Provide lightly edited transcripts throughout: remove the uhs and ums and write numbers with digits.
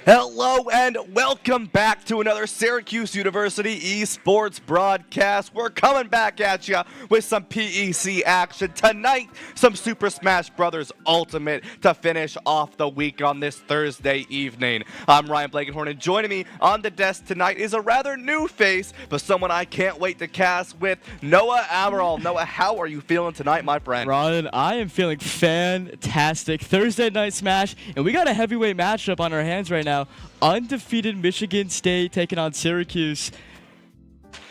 Hello and welcome back to another Syracuse University esports broadcast. We're coming back at you with some PEC action tonight, some Super Smash Bros. Ultimate to finish off the week on this Thursday evening. I'm Ryan Blankenhorn, and joining me on the desk tonight is a rather new face, but someone I can't wait to cast with, Noah Amaral. Noah, how are you feeling tonight, my friend? Ryan, I am feeling fantastic. Thursday Night Smash, and we got a heavyweight matchup on our hands right now. Undefeated Michigan State taking on Syracuse.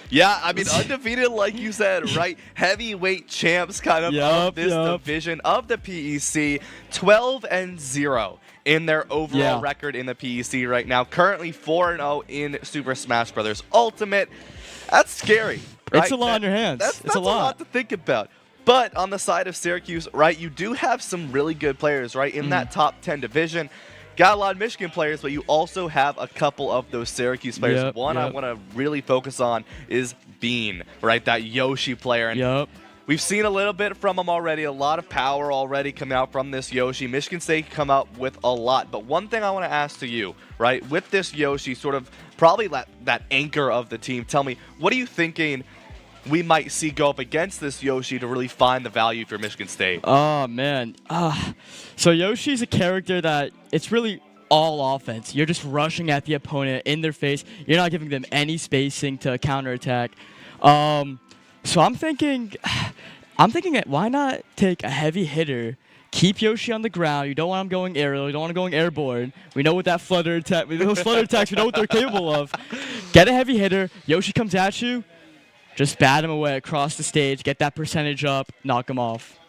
Yeah, I mean, undefeated, like you said, right? Heavyweight champs of this division of the PEC. 12-0 in their overall record in the PEC right now. Currently 4-0 in Super Smash Bros. Ultimate. That's scary, right? It's a lot on your hands. That's a lot to think about. But on the side of Syracuse, right, you do have some really good players, right, in that top 10 division. Got a lot of Michigan players, but you also have a couple of those Syracuse players. One I want to really focus on is Bean, right? That Yoshi player. And we've seen a little bit from him already, a lot of power already coming out from this Yoshi. Michigan State come out with a lot. But one thing I want to ask to you, right? With this Yoshi, sort of probably that anchor of the team, tell me, what are you thinking we might see go up against this Yoshi to really find the value for Michigan State? Oh, man. So Yoshi's a character that it's really all offense. You're just rushing at the opponent in their face. You're not giving them any spacing to counterattack. So I'm thinking that why not take a heavy hitter, keep Yoshi on the ground. You don't want him going aerial. You don't want him going airborne. We know what that flutter attack, those flutter attacks, we know what they're capable of. Get a heavy hitter. Yoshi comes at you. Just bat him away across the stage, get that percentage up, knock him off.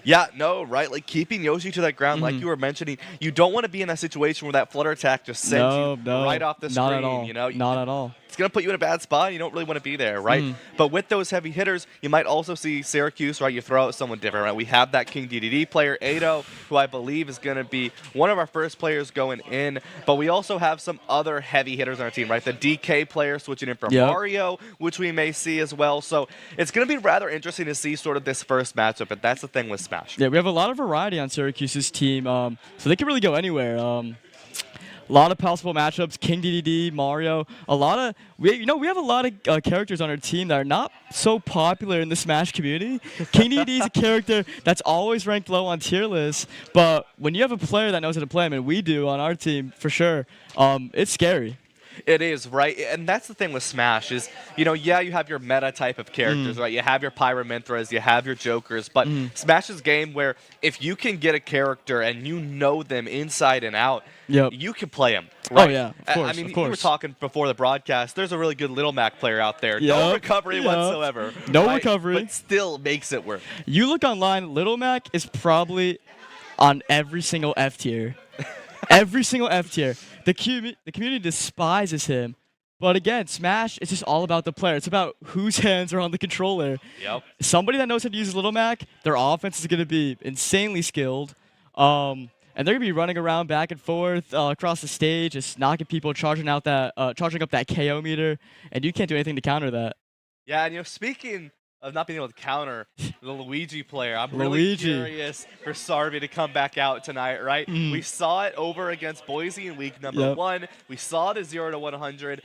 Yeah, no, right? Like keeping Yoshi to that ground, like you were mentioning, you don't want to be in that situation where that flutter attack just sends you right off the screen. Not at all. You know? Not at all. It's going to put you in a bad spot. You don't really want to be there, right? But with those heavy hitters, you might also see Syracuse, right? You throw out someone different, right? We have that King DDD player, Ado, who I believe is going to be one of our first players going in. But we also have some other heavy hitters on our team, right? The DK player switching in from Mario, which we may see as well. So it's going to be rather interesting to see sort of this first matchup, but that's the thing with Smash. Yeah, we have a lot of variety on Syracuse's team, so they can really go anywhere. A lot of possible matchups. King DDD, Mario. We have a lot of characters on our team that are not so popular in the Smash community. King DDD is a character that's always ranked low on tier lists, but when you have a player that knows how to play him, and we do on our team for sure, it's scary. It is, right? And that's the thing with Smash is, you have your meta type of characters, right? You have your Pyramithras, you have your Jokers, but Smash is a game where if you can get a character and you know them inside and out, you can play them, right? Oh, yeah, of course, I mean, we were talking before the broadcast, there's a really good Little Mac player out there. No recovery whatsoever. No recovery. But still makes it work. You look online, Little Mac is probably on every single F tier. Every single F tier. The community despises him. But again, Smash, it's just all about the player. It's about whose hands are on the controller. Somebody that knows how to use Little Mac, their offense is going to be insanely skilled. And they're going to be running around back and forth across the stage, just knocking people, charging up that KO meter. And you can't do anything to counter that. Yeah, and speaking of not being able to counter the Luigi player, I'm really curious for Sarvi to come back out tonight, right? We saw it over against Boise in week number 1. We saw the 0-100.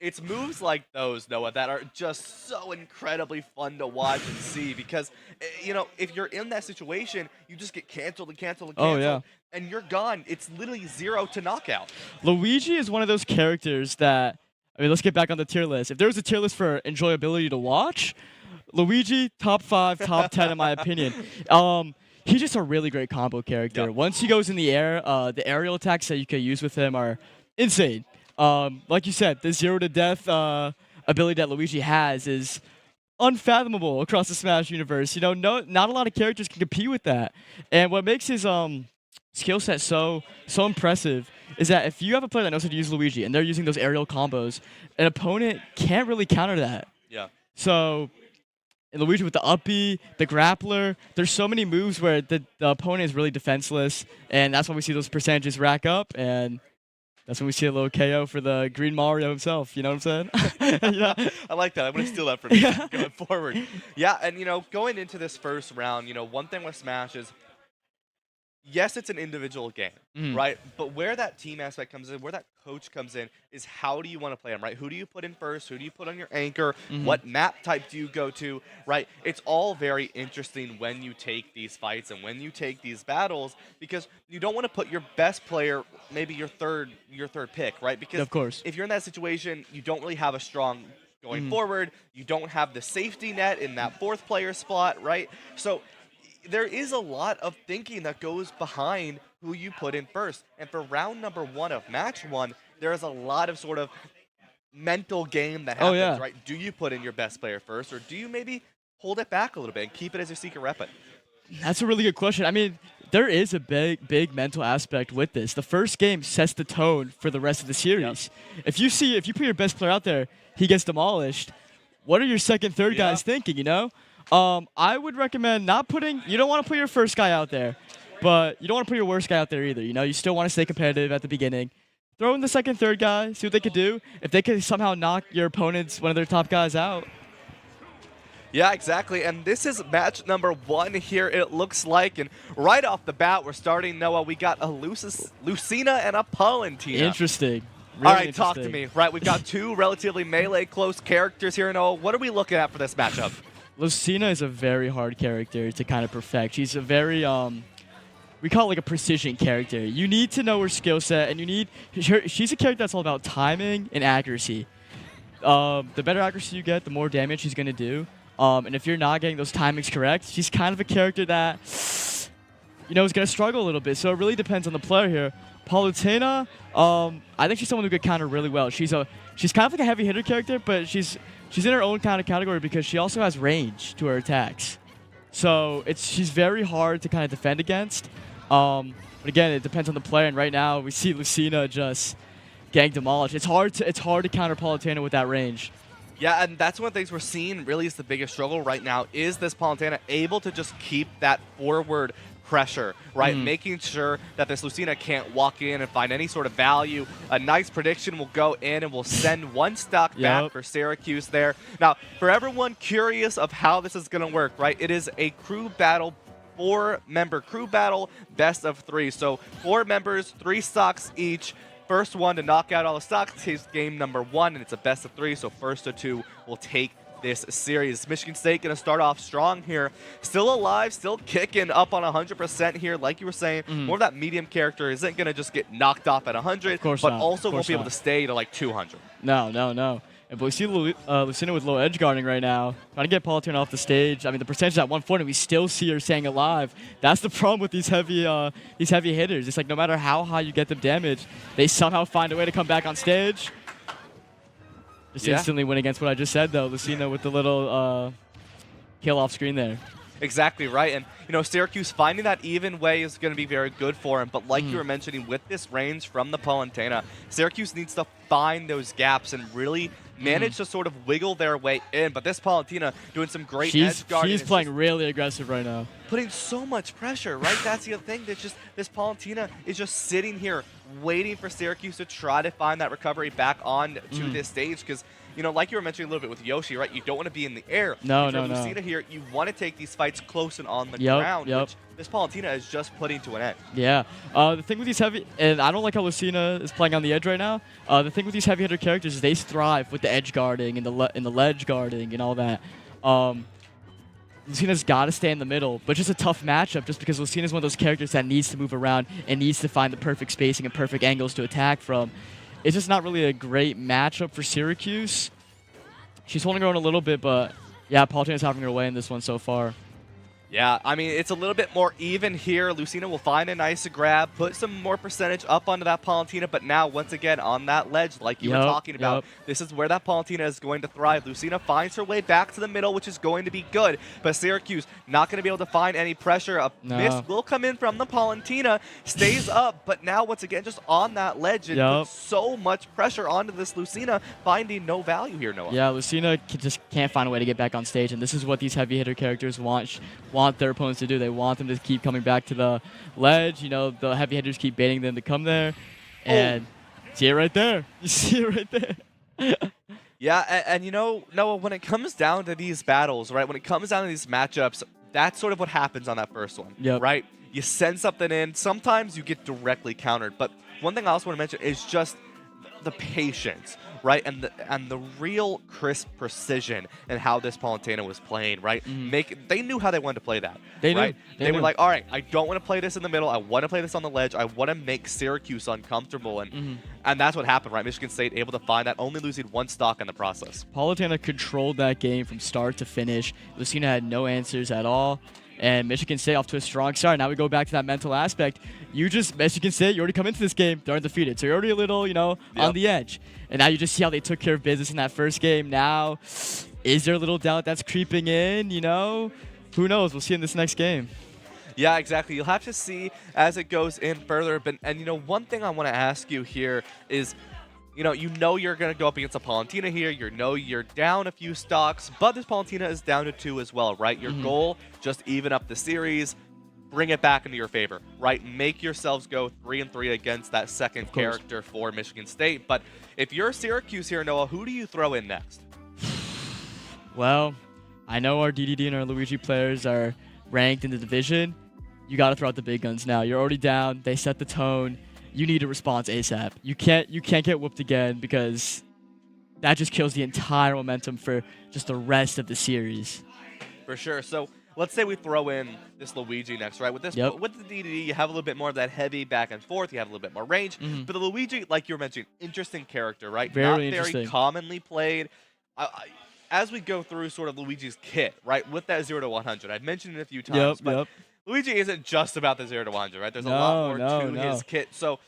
It's moves like those, Noah, that are just so incredibly fun to watch and see because, if you're in that situation, you just get canceled and canceled and canceled. And you're gone. It's literally 0 to knockout. Luigi is one of those characters that, let's get back on the tier list. If there was a tier list for enjoyability to watch, Luigi, top 5, top 10 in my opinion. He's just a really great combo character. Once he goes in the air, the aerial attacks that you can use with him are insane. Like you said, the 0 to death ability that Luigi has is unfathomable across the Smash universe. Not a lot of characters can compete with that. And what makes his skill set so impressive is that if you have a player that knows how to use Luigi and they're using those aerial combos, an opponent can't really counter that. So and Luigi with the up B, the grappler, there's so many moves where the opponent is really defenseless, and that's why we see those percentages rack up, and that's when we see a little KO for the Green Mario himself. You know what I'm saying? I like that. I'm going to steal that from you going forward. Yeah, and, going into this first round, one thing with Smash is yes, it's an individual game, right? But where that team aspect comes in, where that coach comes in, is how do you want to play them, right? Who do you put in first? Who do you put on your anchor? What map type do you go to, right? It's all very interesting when you take these fights and when you take these battles, because you don't want to put your best player, maybe your third pick, right? Because Of course. if you're in that situation, you don't really have a strong going forward. You don't have the safety net in that fourth player spot, right? So there is a lot of thinking that goes behind who you put in first. And for round number 1 of match 1, there is a lot of sort of mental game that happens, right? Do you put in your best player first, or do you maybe hold it back a little bit and keep it as your secret weapon? That's a really good question. I mean, there is a big mental aspect with this. The first game sets the tone for the rest of the series. If you put your best player out there, he gets demolished. What are your second, third guys thinking, you know? I would recommend not putting, you don't want to put your first guy out there, but you don't want to put your worst guy out there either. You know, you still want to stay competitive at the beginning. Throw in the second, third guy, see what they could do. If they could somehow knock your opponents, one of their top guys out. Yeah, exactly. And this is match number 1 here, it looks like. And right off the bat, we're starting, Noah. We got a Lucina and a Palantina. Interesting. Really All right, talk to me. Right, we've got 2 relatively melee close characters here, Noah. What are we looking at for this matchup? Lucina is a very hard character to kind of perfect. She's a very, we call it like a precision character. You need to know her skill set, and she's a character that's all about timing and accuracy. The better accuracy you get, the more damage she's going to do. And if you're not getting those timings correct, she's kind of a character that, you know, is going to struggle a little bit. So it really depends on the player here. Palutina, I think she's someone who could counter really well. She's kind of like a heavy hitter character, but she's in her own kind of category because she also has range to her attacks. So she's very hard to kind of defend against. But again, it depends on the player. And right now, we see Lucina just getting demolished. It's hard to counter Palutina with that range. Yeah, and that's one of the things we're seeing really is the biggest struggle right now is this Palutina able to just keep that forward pressure, right? Making sure that this Lucina can't walk in and find any sort of value. A nice prediction will go in and will send 1 stock back for Syracuse there. Now, for everyone curious of how this is going to work, right? It is a crew battle, 4-member crew battle, best of 3. So 4 members, 3 stocks each. First one to knock out all the stocks is game number 1, and it's a best of 3, so first of 2 will take this series. Michigan State going to start off strong here. Still alive, still kicking up on 100% here. Like you were saying, more of that medium character isn't going to just get knocked off at 100, but also won't be able to stay to like 200. No. But we see Lucina with low edge guarding right now, trying to get Palutina off the stage. I mean, the percentage is at 140, we still see her staying alive. That's the problem with these heavy hitters. It's like no matter how high you get them damaged, they somehow find a way to come back on stage. Just instantly win against what I just said, though. Lucina with the little kill off screen there. Exactly right. And, you know, Syracuse finding that even way is going to be very good for him. But like you were mentioning, with this range from the Palutina, Syracuse needs to find those gaps and really manage to sort of wiggle their way in. But this Palutina doing some great edge guarding. She's playing really aggressive right now. Putting so much pressure, right? That's the other thing. That's just this Palutina is just sitting here waiting for Syracuse to try to find that recovery back on to this stage because, you know, like you were mentioning a little bit with Yoshi, right? You don't want to be in the air. No. Lucina here, you want to take these fights close and on the ground, which this Palutina is just putting to an end. Yeah. The thing with these heavy, and I don't like how Lucina is playing on the edge right now. The thing with these heavy hitter characters is they thrive with the edge guarding and the ledge guarding and all that. Lucina's got to stay in the middle, but just a tough matchup just because Lucina's one of those characters that needs to move around and needs to find the perfect spacing and perfect angles to attack from. It's just not really a great matchup for Syracuse. She's holding her own a little bit, but yeah, Palutina's having her way in this one so far. Yeah, I mean, it's a little bit more even here. Lucina will find a nice grab, put some more percentage up onto that Palutina, but now, once again, on that ledge, like you were talking about, this is where that Palutina is going to thrive. Lucina finds her way back to the middle, which is going to be good, but Syracuse not going to be able to find any pressure. A miss will come in from the Palutina, stays up, but now, once again, just on that ledge, it puts so much pressure onto this Lucina, finding no value here, Noah. Yeah, Lucina just can't find a way to get back on stage, and this is what these heavy hitter characters want their opponents to do. They want them to keep coming back to the ledge. You know, the heavy hitters keep baiting them to come there. And see it right there. You see it right there. Yeah, and you know, Noah, when it comes down to these battles, right, when it comes down to these matchups, that's sort of what happens on that first one, right? you send something in. Sometimes you get directly countered. But one thing I also want to mention is just the patience, right? And the real crisp precision and how this Palutena was playing, right? They knew how they wanted to play that. They right? knew. They were like, all right, I don't want to play this in the middle. I want to play this on the ledge. I want to make Syracuse uncomfortable. And that's what happened, right? Michigan State able to find that, only losing one stock in the process. Palutena controlled that game from start to finish. Lucina had no answers at all. And Michigan State off to a strong start. Now we go back to that mental aspect. Michigan State, you already come into this game, they're undefeated. So you're already a little, on the edge. And now you just see how they took care of business in that first game. Now, is there a little doubt that's creeping in, Who knows? We'll see in this next game. Yeah, exactly. You'll have to see as it goes in further. And one thing I want to ask you here is, you're going to go up against a Palutena here. You're down a few stocks, but this Palutena is down to 2 as well, right? Your goal, just even up the series, bring it back into your favor, right? Make yourselves go 3-3 against that second character for Michigan State. But if you're Syracuse here, Noah, who do you throw in next? Well, I know our DDD and our Luigi players are ranked in the division. You got to throw out the big guns now. You're already down. They set the tone. You need a response ASAP. You can't get whooped again, because that just kills the entire momentum for just the rest of the series. For sure. So let's say we throw in this Luigi next, right? With the DDD, you have a little bit more of that heavy back and forth. You have a little bit more range. But the Luigi, like you were mentioning, interesting character, right? Very Very commonly played. As we go through sort of Luigi's kit, right, with that 0 to 100, I've mentioned it a few times, but Luigi isn't just about the 0 to 100, right? There's a lot more to his kit. So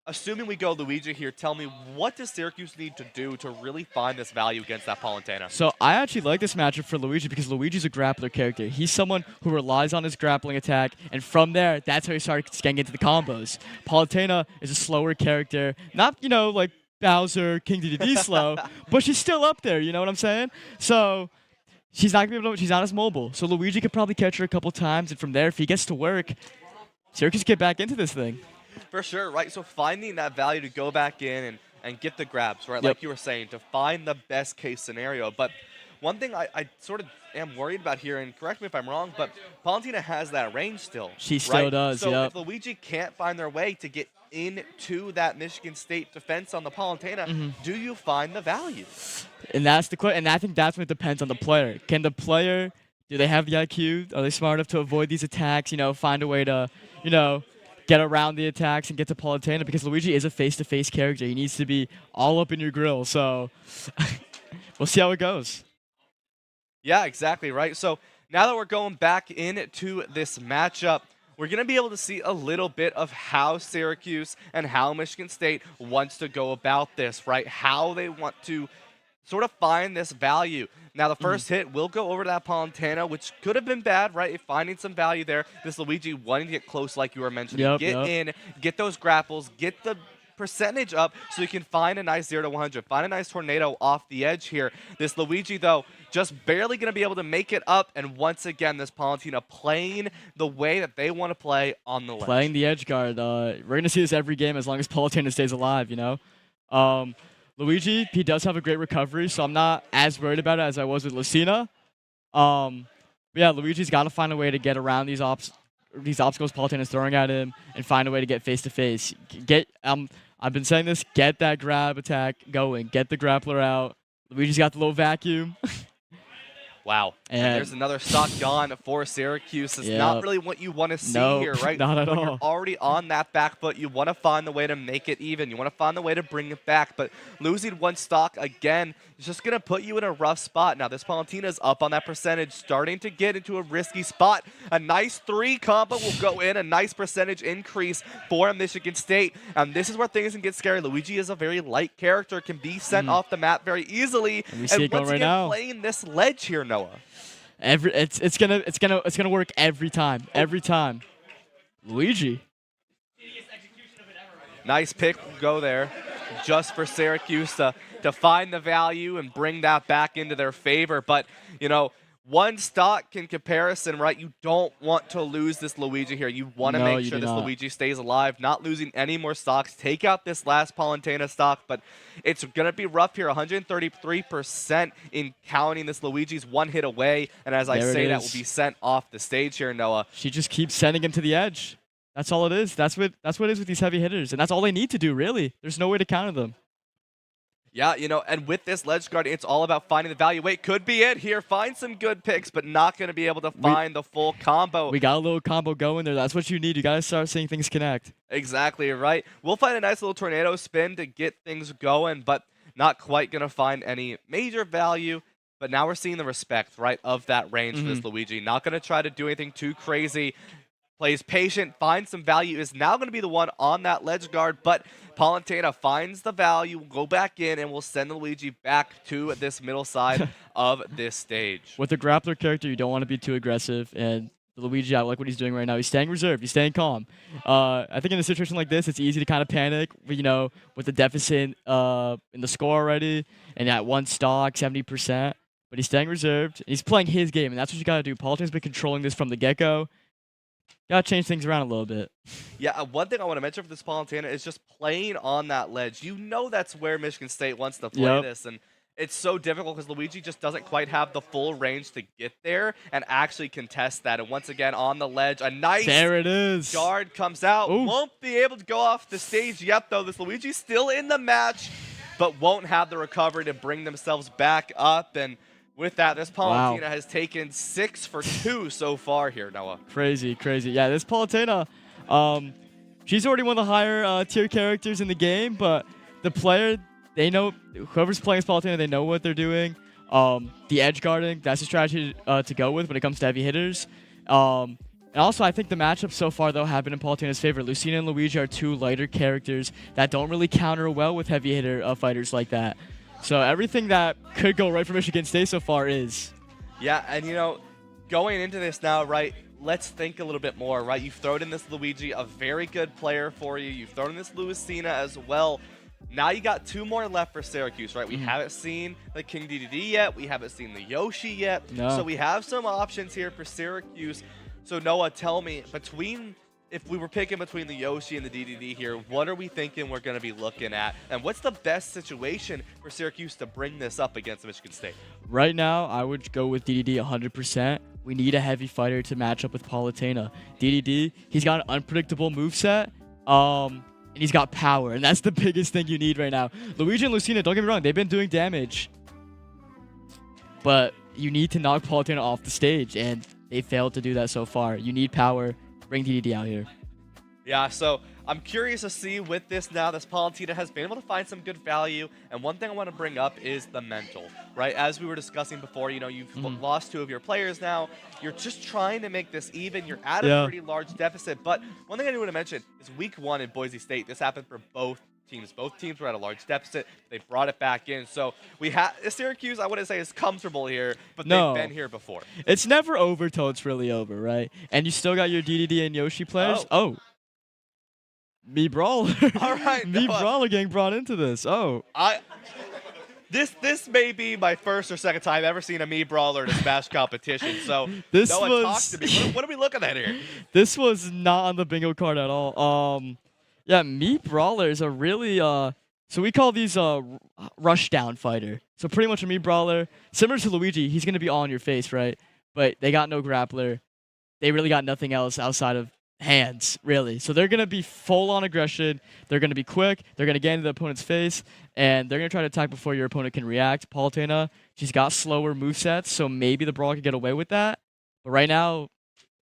assuming we go Luigi here, tell me, what does Syracuse need to do to really find this value against that Palutena? So I actually like this matchup for Luigi, because Luigi's a grappler character. He's someone who relies on his grappling attack, and from there, that's how he starts getting into the combos. Palutena is a slower character, not, like Bowser, King DDD slow, but she's still up there, you know what I'm saying? So she's not as mobile. So Luigi could probably catch her a couple times, and from there, if he gets to work, Syracuse get back into this thing. For sure, right? So finding that value to go back in and get the grabs, right? Like you were saying, to find the best case scenario. But one thing I sort of am worried about here, and correct me if I'm wrong, but Palutena has that range still. She still does, So if Luigi can't find their way to get into that Michigan State defense on the Palutena, do you find the value? And that's the question. And I think that's when it depends on the player. Can the player, do they have the IQ? Are they smart enough to avoid these attacks? Find a way to, get around the attacks and get to Palutena, because Luigi is a face-to-face character. He needs to be all up in your grill. So we'll see how it goes. Yeah, exactly, right? So now that we're going back into this matchup, we're going to be able to see a little bit of how Syracuse and how Michigan State wants to go about this, right? How they want to sort of find this value. Now, the first hit will go over to that Palutena, which could have been bad, right? Finding some value there. This Luigi wanting to get close, like you were mentioning. Get in, get those grapples, get the percentage up so you can find a nice 0 to 100. Find a nice tornado off the edge here. This Luigi, though, just barely going to be able to make it up. And once again, this Palutena playing the way that they want to play on the ledge. Playing the edge guard. We're going to see this every game as long as Palutena stays alive, Luigi, he does have a great recovery, so I'm not as worried about it as I was with Lucina. But yeah, Luigi's got to find a way to get around these obstacles Palutena's throwing at him and find a way to get face-to-face. I've been saying this, get that grab attack going. Get the grappler out. Luigi's got the little vacuum. Wow. And there's another stock gone for Syracuse. It's not really what you want to see here, right? Not at all. You're already on that back foot. You want to find the way to make it even. You want to find the way to bring it back. But losing one stock again is just going to put you in a rough spot. Now, this Palutena is up on that percentage, starting to get into a risky spot. A nice 3 combo will go in, a nice percentage increase for Michigan State. And this is where things can get scary. Luigi is a very light character, can be sent off the map very easily. And we see it going once right again, now. playing this ledge here, Noah. It's gonna work every time. Every time. Luigi. Nice pick will go there just for Syracuse to find the value and bring that back into their favor. But, one stock in comparison, right? You don't want to lose this Luigi here. You want to No, make you sure do this not. Luigi stays alive, not losing any more stocks. Take out this last Palutena stock, but it's going to be rough here. 133% in counting this Luigi's one hit away. And as I There it say, that is. will be sent off the stage here, Noah. She just keeps sending him to the edge. That's all it is. That's what it is with these heavy hitters, and that's all they need to do, really. There's no way to counter them. Yeah, and with this Ledge Guard, it's all about finding the value. Wait, could be it here. Find some good picks, but not going to be able to find the full combo. We got a little combo going there. That's what you need. You got to start seeing things connect. Exactly, right? We'll find a nice little tornado spin to get things going, but not quite going to find any major value. But now we're seeing the respect, right, of that range for this Luigi. Not going to try to do anything too crazy. Plays patient, finds some value, is now going to be the one on that Ledge Guard, but Palutena finds the value, will go back in, and will send the Luigi back to this middle side of this stage. With the grappler character, you don't want to be too aggressive, and the Luigi, I like what he's doing right now. He's staying reserved. He's staying calm. I think in a situation like this, it's easy to kind of panic, with the deficit in the score already, and at one stock, 70%. But he's staying reserved. He's playing his game, and that's what you got to do. Palutena's been controlling this from the get-go. Got to change things around a little bit. Yeah, one thing I want to mention for this Palutena is just playing on that ledge. You know that's where Michigan State wants to play this, and it's so difficult because Luigi just doesn't quite have the full range to get there and actually contest that. And once again, on the ledge, a nice there it is. guard comes out. Ooh. Won't be able to go off the stage yet, though. This Luigi's still in the match, but won't have the recovery to bring themselves back up. And with that, this Palutena has taken 6 for 2 so far here, Noah. Crazy, crazy. Yeah, this Palutena, she's already one of the higher tier characters in the game, but the player, they know, whoever's playing as Palutena, they know what they're doing. The edge guarding, that's a strategy to go with when it comes to heavy hitters. And also, I think the matchups so far, though, have been in Palutena's favor. Lucina and Luigi are two lighter characters that don't really counter well with heavy hitter fighters like that. So everything that could go right for Michigan State so far is. Yeah, and going into this now, right, let's think a little bit more, right? You've thrown in this Luigi, a very good player for you. You've thrown in this Lucina as well. Now you got 2 more left for Syracuse, right? We haven't seen the King DDD yet. We haven't seen the Yoshi yet. No. So we have some options here for Syracuse. So Noah, tell me, if we were picking between the Yoshi and the DDD here, what are we thinking we're going to be looking at? And what's the best situation for Syracuse to bring this up against Michigan State? Right now, I would go with DDD 100%. We need a heavy fighter to match up with Palutena. DDD, he's got an unpredictable moveset, and he's got power, and that's the biggest thing you need right now. Luigi and Lucina, don't get me wrong, they've been doing damage, but you need to knock Palutena off the stage, and they failed to do that so far. You need power. Bring DDD out here. Yeah, so I'm curious to see with this now, this Palutena has been able to find some good value. And one thing I want to bring up is the mental, right? As we were discussing before, you've lost 2 of your players now. You're just trying to make this even. You're at a pretty large deficit. But one thing I do want to mention is week 1 in Boise State. This happened for both teams. Both teams were at a large deficit. They brought it back in. So we have Syracuse, I wouldn't say is comfortable here, but they've been here before. It's never over till it's really over, right? And you still got your DDD and Yoshi players. Oh. Me Brawler. All right. Me Brawler getting brought into this. Oh. This may be my first or second time ever seeing a Me Brawler in a Smash competition. So this Noah, talk to me. What are we looking at here? This was not on the bingo card at all. Yeah, Me Brawler is a really so we call these rush down fighter. So pretty much a Me Brawler, similar to Luigi, he's gonna be all in your face, right? But they got no grappler. They really got nothing else outside of hands, really. So they're gonna be full on aggression. They're gonna be quick. They're gonna get into the opponent's face, and they're gonna try to attack before your opponent can react. Palutena, she's got slower movesets, so maybe the Brawler could get away with that. But right now,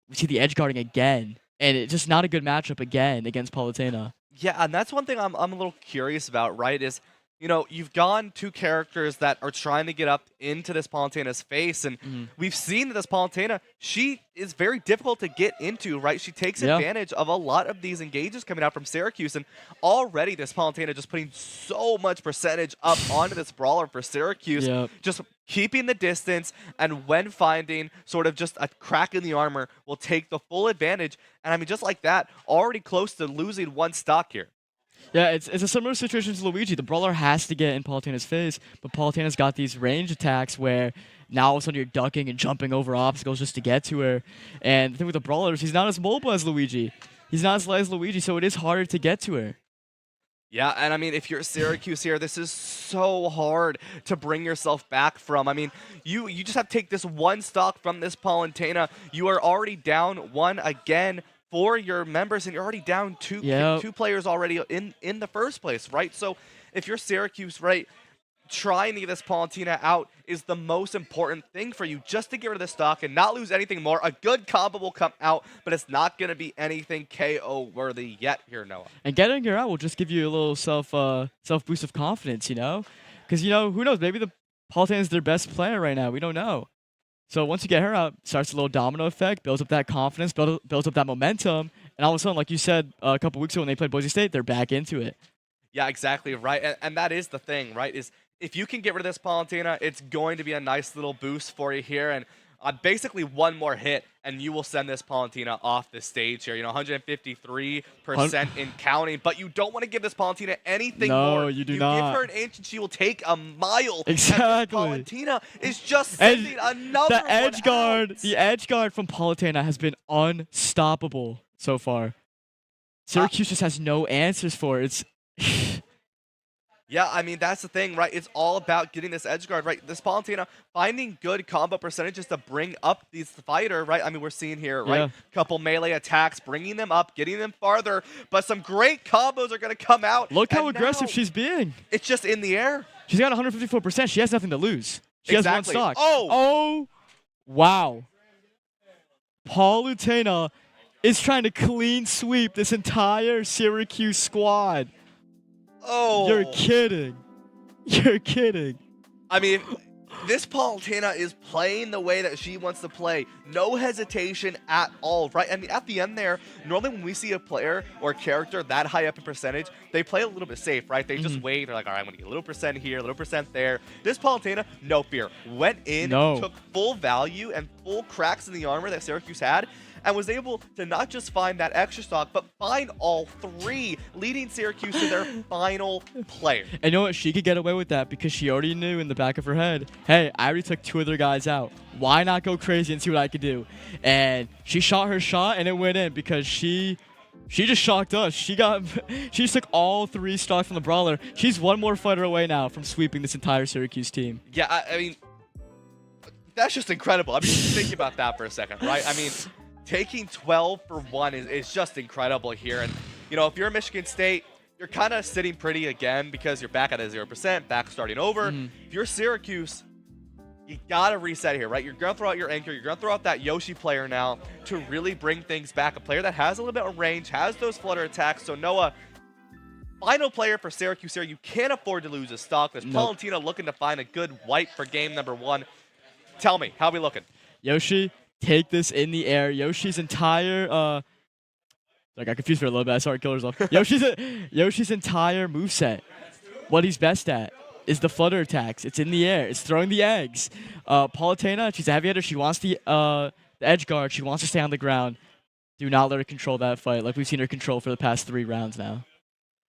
we see the edge guarding again. And it's just not a good matchup again against Palutena. Yeah, and that's one thing I'm a little curious about, right? Is, you've gone 2 characters that are trying to get up into this Palutena's face, and we've seen that this Palutena, she is very difficult to get into, right? She takes advantage of a lot of these engages coming out from Syracuse, and already this Palutena just putting so much percentage up onto this brawler for Syracuse, just keeping the distance, and when finding sort of just a crack in the armor, will take the full advantage. And I mean, just like that, already close to losing 1 stock here. Yeah, it's a similar situation to Luigi. The brawler has to get in Palutena's face, but Palutena's got these range attacks where now all of a sudden you're ducking and jumping over obstacles just to get to her. And the thing with the brawlers, he's not as mobile as Luigi. He's not as light as Luigi, so it is harder to get to her. Yeah, and I mean, if you're Syracuse here, this is so hard to bring yourself back from. I mean, you just have to take this one stock from this Palutena. You are already down one again for your members, and you're already down two players already in the first place, right? So if you're Syracuse, right, trying to get this Palutena out is the most important thing for you, just to get rid of the stock and not lose anything more. A good combo will come out, but it's not going to be anything KO worthy yet here, Noah. And getting her out will just give you a little self boost of confidence, you know? Because, you know, who knows, maybe the Palutena is their best player right now. We don't know. So once you get her out, starts a little domino effect, builds up that confidence, builds up that momentum, and all of a sudden, like you said a couple weeks ago when they played Boise State, they're back into it. Yeah, exactly right. And that is the thing, right, is if you can get rid of this Palutena, it's going to be a nice little boost for you here. And basically one more hit, and you will send this Palutena off the stage here. You know, 153% in counting, but you don't want to give this Palutena anything more. No, you do not. You give her an inch, and she will take a mile. Exactly. And Palutena is just sending another the edge guard. out. The edge guard from Palutena has been unstoppable so far. Syracuse just has no answers for it. It's Yeah, I mean, that's the thing, right? It's all about getting this edge guard, right? This Palutena finding good combo percentages to bring up these fighter, right? I mean, we're seeing here, right? Yeah. Couple melee attacks, bringing them up, getting them farther, but some great combos are going to come out. Look how aggressive she's being. It's just in the air. She's got 154%. She has nothing to lose. She has one stock. Oh, wow. Palutena is trying to clean sweep this entire Syracuse squad. Oh. You're kidding. You're kidding. I mean, this Palutena is playing the way that she wants to play. No hesitation at all, right? I mean, at the end there, normally when we see a player or character that high up in percentage, they play a little bit safe, right? They just wait. They're like, all right, I'm going to get a little percent here, a little percent there. This Palutena, no fear. Went in, took full value and full cracks in the armor that Syracuse had, and was able to not just find that extra stock, but find all three, leading Syracuse to their final player. And you know what? She could get away with that because she already knew in the back of her head, hey, I already took two other guys out. Why not go crazy and see what I could do? And she shot her shot, and it went in because she just shocked us. She just took all three stocks from the brawler. She's one more fighter away now from sweeping this entire Syracuse team. Yeah, I mean, that's just incredible. I mean, think about that for a second, right? I mean, taking 12 for 1 is just incredible here. And, you know, if you're Michigan State, you're kind of sitting pretty again because you're back at a 0%, back starting over. If you're Syracuse, you got to reset here, right? You're going to throw out your anchor. You're going to throw out that Yoshi player now to really bring things back. A player that has a little bit of range, has those flutter attacks. So, Noah, final player for Syracuse here. You can't afford to lose a stock. There's Palutena looking to find a good wipe for game number 1. Tell me, how are we looking? Yoshi, take this in the air. Yoshi's entire I got confused for a little bit. I saw her kill herself. Yoshi's entire moveset, what he's best at, is the flutter attacks. It's in the air. It's throwing the eggs. Palutena, she's a heavy hitter. She wants the edge guard. She wants to stay on the ground. Do not let her control that fight like we've seen her control for the past 3 rounds now.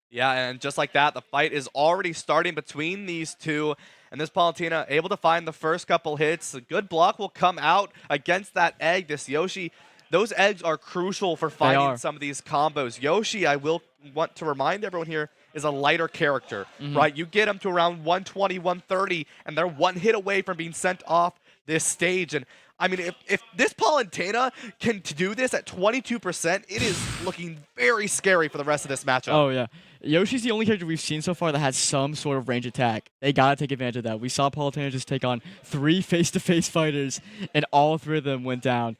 Yeah, and just like that, the fight is already starting between these two. And this Palutena able to find the first couple hits. A good block will come out against that egg. This Yoshi, those eggs are crucial for finding some of these combos. Yoshi, I will want to remind everyone here, is a lighter character, right? You get them to around 120, 130, and they're one hit away from being sent off this stage. And I mean, if this Palutena can do this at 22%, it is looking very scary for the rest of this matchup. Oh, yeah. Yoshi's the only character we've seen so far that has some sort of range attack. They gotta take advantage of that. We saw Palutena just take on 3 face-to-face fighters, and all 3 of them went down.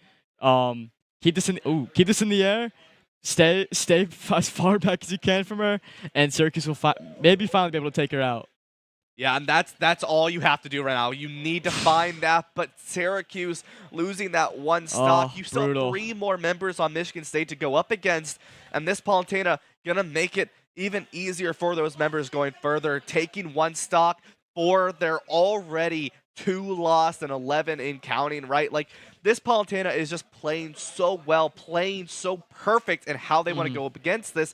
Keep this in the air. Stay as far back as you can from her, and Syracuse will maybe finally be able to take her out. Yeah, and that's all you have to do right now. You need to find that, but Syracuse losing that one stock. You still have 3 more members on Michigan State to go up against, and this Palutena gonna make it even easier for those members going further, taking 1 stock for their already 2 lost and 11 in counting, right? Like, this Palutena is just playing so well, playing so perfect in how they want to go up against this.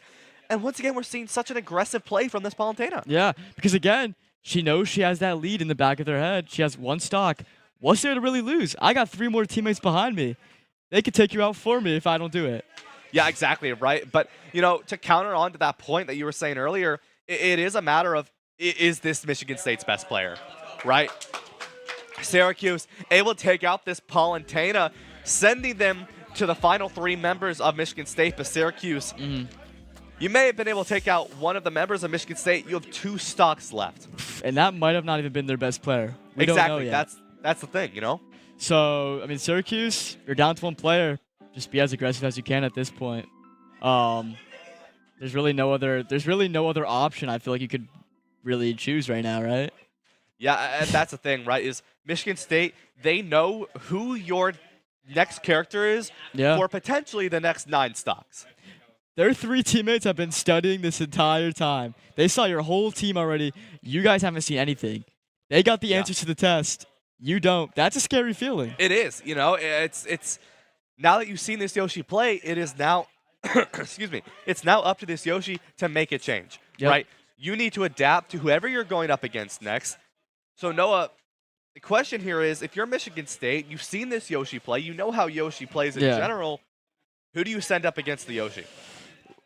And once again, we're seeing such an aggressive play from this Palutena. Yeah, because again, she knows she has that lead in the back of their head. She has one stock. What's there to really lose? I got 3 more teammates behind me. They could take you out for me if I don't do it. Yeah, exactly, right? But, to counter on to that point that you were saying earlier, it is a matter of, is this Michigan State's best player, right? Syracuse able to take out this Palutena, sending them to the final 3 members of Michigan State, but Syracuse, you may have been able to take out one of the members of Michigan State. You have 2 stocks left. And that might have not even been their best player. We don't know yet. That's the thing, So, I mean, Syracuse, you're down to 1 player. Just be as aggressive as you can at this point. There's really no other option I feel like you could really choose right now, right? Yeah, and that's the thing, right? Is Michigan State, they know who your next character is for potentially the next 9 stocks. Their 3 teammates have been studying this entire time. They saw your whole team already. You guys haven't seen anything. They got the answers to the test. You don't. That's a scary feeling. It is. It's now that you've seen this Yoshi play, it is now excuse me. It's now up to this Yoshi to make a change, right? You need to adapt to whoever you're going up against next. So Noah, the question here is, if you're Michigan State, you've seen this Yoshi play, you know how Yoshi plays in general, who do you send up against the Yoshi?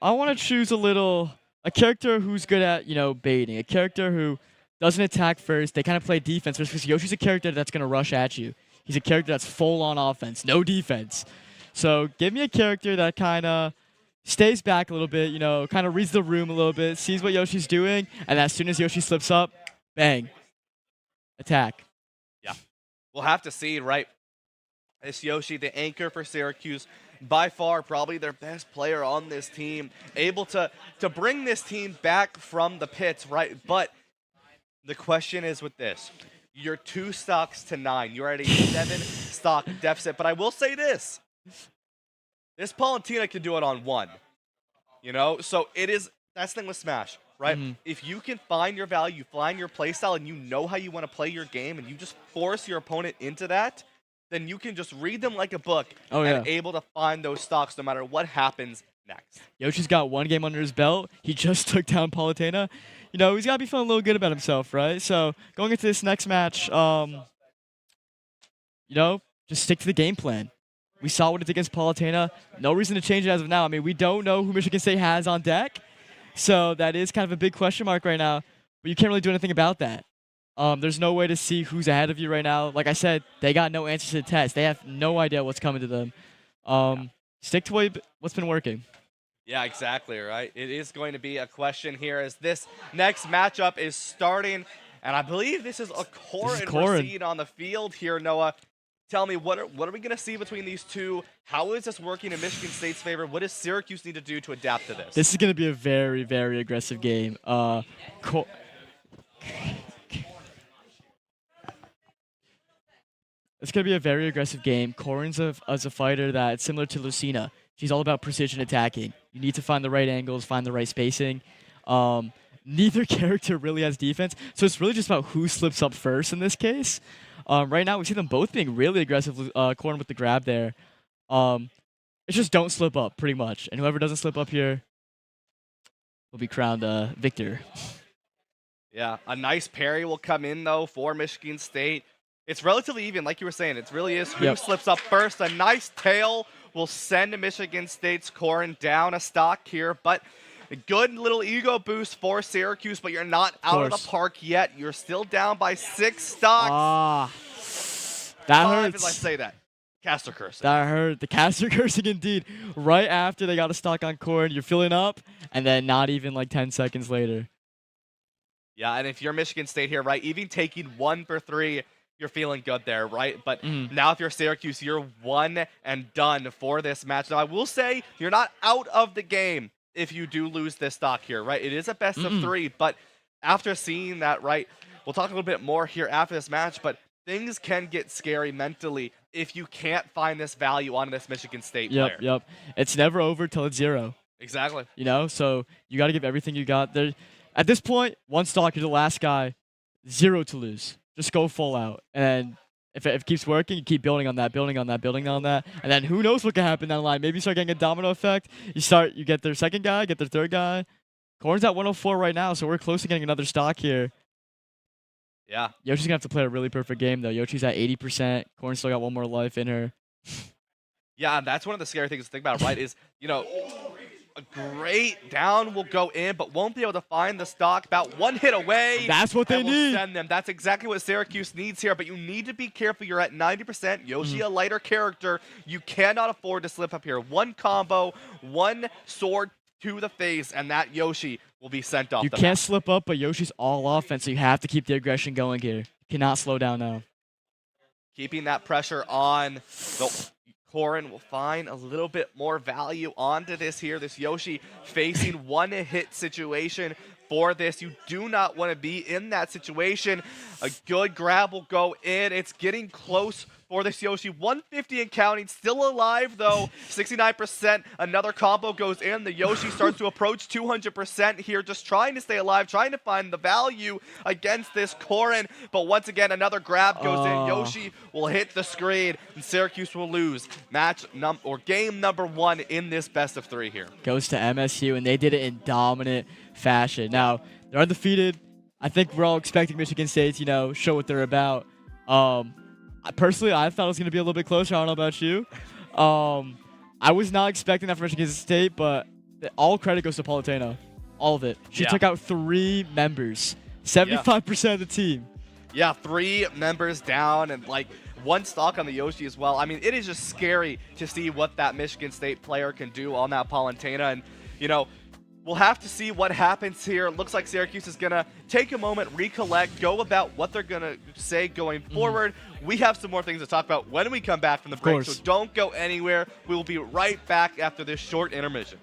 I want to choose a character who's good at, baiting, a character who doesn't attack first. They kind of play defense first, because Yoshi's a character that's going to rush at you. He's a character that's full on offense, no defense. So give me a character that kind of stays back a little bit, kind of reads the room a little bit, sees what Yoshi's doing, and as soon as Yoshi slips up, bang, attack. Yeah. We'll have to see, right? This Yoshi, the anchor for Syracuse, by far probably their best player on this team, able to bring this team back from the pits, right? But the question is with this. You're 2 stocks to 9. You're at a 7 stock deficit. But I will say this. This Palutena can do it on 1. So that's the thing with Smash, right? If you can find your value, find your playstyle, and you know how you want to play your game, and you just force your opponent into that, then you can just read them like a book and able to find those stocks no matter what happens next. Yoshi's got 1 game under his belt. He just took down Palutena. He's got to be feeling a little good about himself, right? So going into this next match, just stick to the game plan. We saw what it did against Palutena. No reason to change it as of now. I mean, we don't know who Michigan State has on deck. So that is kind of a big question mark right now. But you can't really do anything about that. There's no way to see who's ahead of you right now. Like I said, they got no answers to the test. They have no idea what's coming to them. Stick to what's been working. Yeah, exactly, right? It is going to be a question here as this next matchup is starting. And I believe this is a Corin Racine on the field here, Noah. Tell me, what are we going to see between these two? How is this working in Michigan State's favor? What does Syracuse need to do to adapt to this? This is going to be a very, very aggressive game. It's going to be a very aggressive game. Corin's a fighter that's similar to Lucina. She's all about precision attacking. You need to find the right angles, find the right spacing. Neither character really has defense, so it's really just about who slips up first in this case. Right now, we see them both being really aggressive. Corin with the grab there. It's just don't slip up, pretty much. And whoever doesn't slip up here will be crowned victor. Yeah, a nice parry will come in, though, for Michigan State. It's relatively even, like you were saying. It really is who slips up first. A nice tail will send Michigan State's Corin down a stock here, but a good little ego boost for Syracuse, but you're not out of the park yet. You're still down by 6 stocks. That 5 hurts. as I say that. Caster cursing. That hurt. The caster cursing indeed. Right after they got a stock on Corin, you're filling up, and then not even like 10 seconds later. Yeah, and if you're Michigan State here, right, even taking 1 for 3, you're feeling good there, right? But now if you're Syracuse, you're 1 and done for this match. Now, I will say you're not out of the game if you do lose this stock here, right? It is a best of 3, but after seeing that, right, we'll talk a little bit more here after this match, but things can get scary mentally if you can't find this value on this Michigan State player. Yep. It's never over till it's 0. Exactly. So you got to give everything you got there. At this point, 1 stock, you're the last guy, 0 to lose. Just go full out. And if it keeps working, you keep building on that. And then who knows what can happen down the line. Maybe you start getting a domino effect. You get their second guy, get their third guy. Corn's at 104 right now, so we're close to getting another stock here. Yeah. Yoshi's going to have to play a really perfect game, though. Yoshi's at 80%. Corn's still got one more life in her. Yeah, and that's one of the scary things to think about, right? Is, you know, a great down will go in, but won't be able to find the stock. About one hit away. That's what they need. Send them. That's exactly what Syracuse needs here, but you need to be careful. You're at 90%. Yoshi, a lighter character. You cannot afford to slip up here. One combo, one sword to the face, and that Yoshi will be sent off You the can't map. slip up, but Yoshi's all offense, so you have to keep the aggression going here. You cannot slow down now. Keeping that pressure on. The Corrin will find a little bit more value onto this here. This Yoshi facing one hit situation for this. You do not want to be in that situation. A good grab will go in. It's getting close for this Yoshi. 150 and counting. Still alive though. 69%. Another combo goes in. The Yoshi starts to approach 200% here. Just trying to stay alive. Trying to find the value against this Corrin. But once again, another grab goes in. Yoshi will hit the screen. And Syracuse will lose game number 1 in this best of 3 here. Goes to MSU, and they did it in dominant fashion. Now, they're undefeated. I think we're all expecting Michigan State to, show what they're about. Personally, I thought it was going to be a little bit closer. I don't know about you. I was not expecting that from Michigan State, but all credit goes to Politano. All of it. She took out 3 members. 75% of the team. Yeah, 3 members down and one stock on the Yoshi as well. I mean, it is just scary to see what that Michigan State player can do on that Politana. And, we'll have to see what happens here. It looks like Syracuse is going to take a moment, recollect, go about what they're going to say going forward. We have some more things to talk about when we come back from the break, so don't go anywhere. We will be right back after this short intermission.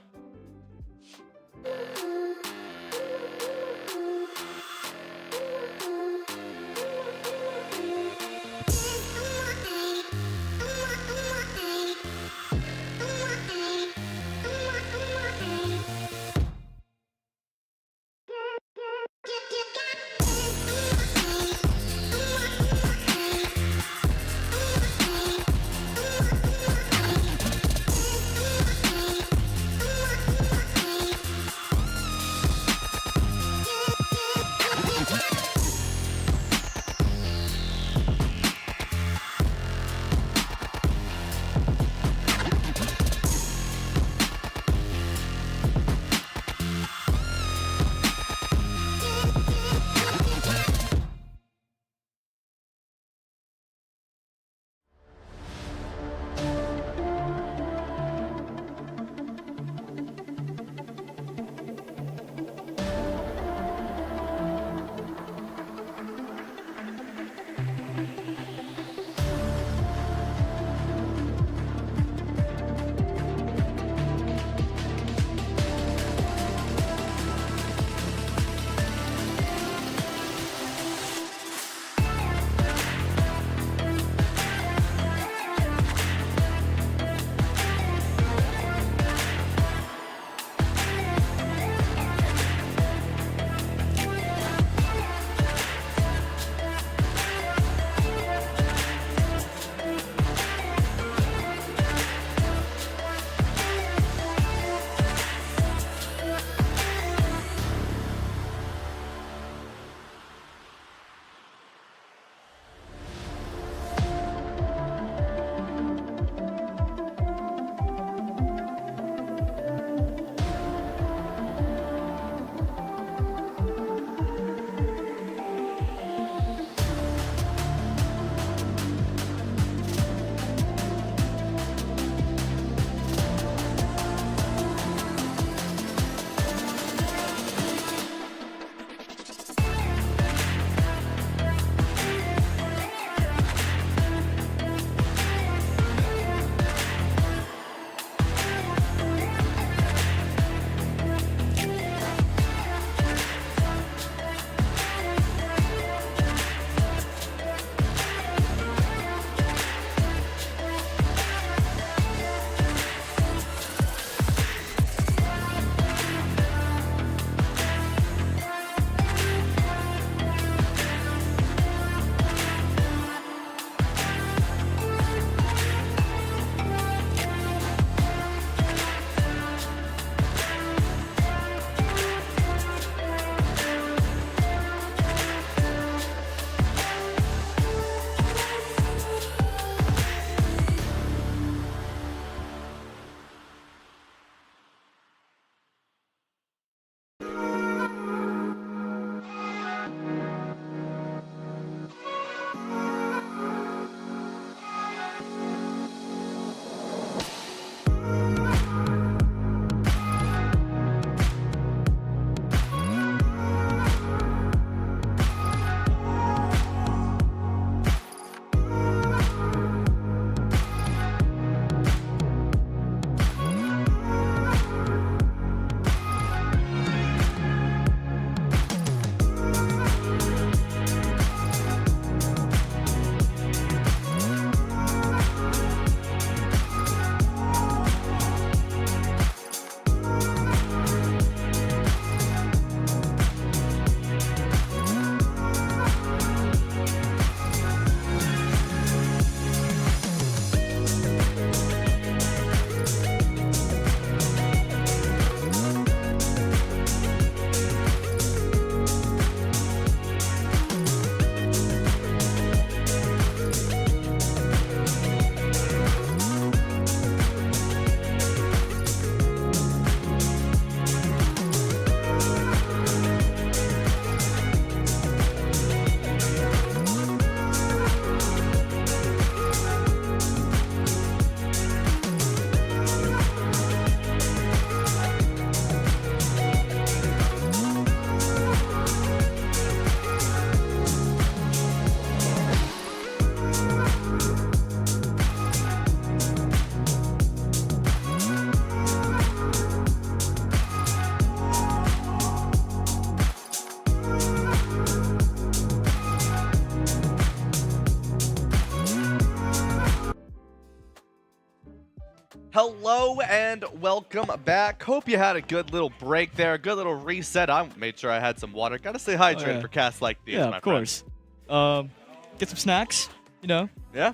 Hello and welcome back. Hope you had a good little break there, a good little reset. I made sure I had some water. Gotta stay hydrated for casts like these, yeah, my of course. Get some snacks, you know. Yeah.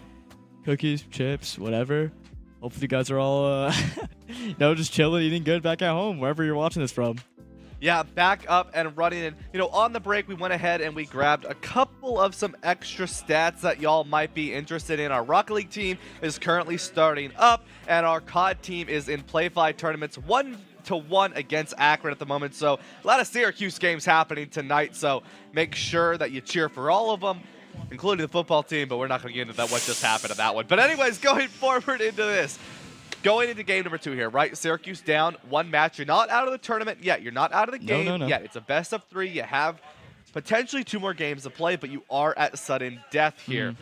Cookies, chips, whatever. Hopefully you guys are all, just chilling, eating good back at home, wherever you're watching this from. Yeah, back up and running. And, on the break, we went ahead and we grabbed a couple of some extra stats that y'all might be interested in. Our Rocket League team is currently starting up, and our COD team is in Play 5 tournaments 1-1 against Akron at the moment. So a lot of Syracuse games happening tonight, so make sure that you cheer for all of them, including the football team, but we're not going to get into that what just happened to that one. But anyways, going forward into this. Going into game number 2 here, right? Syracuse down 1 match. You're not out of the tournament yet. You're not out of the game yet. It's a best of 3. You have potentially 2 more games to play, but you are at sudden death here.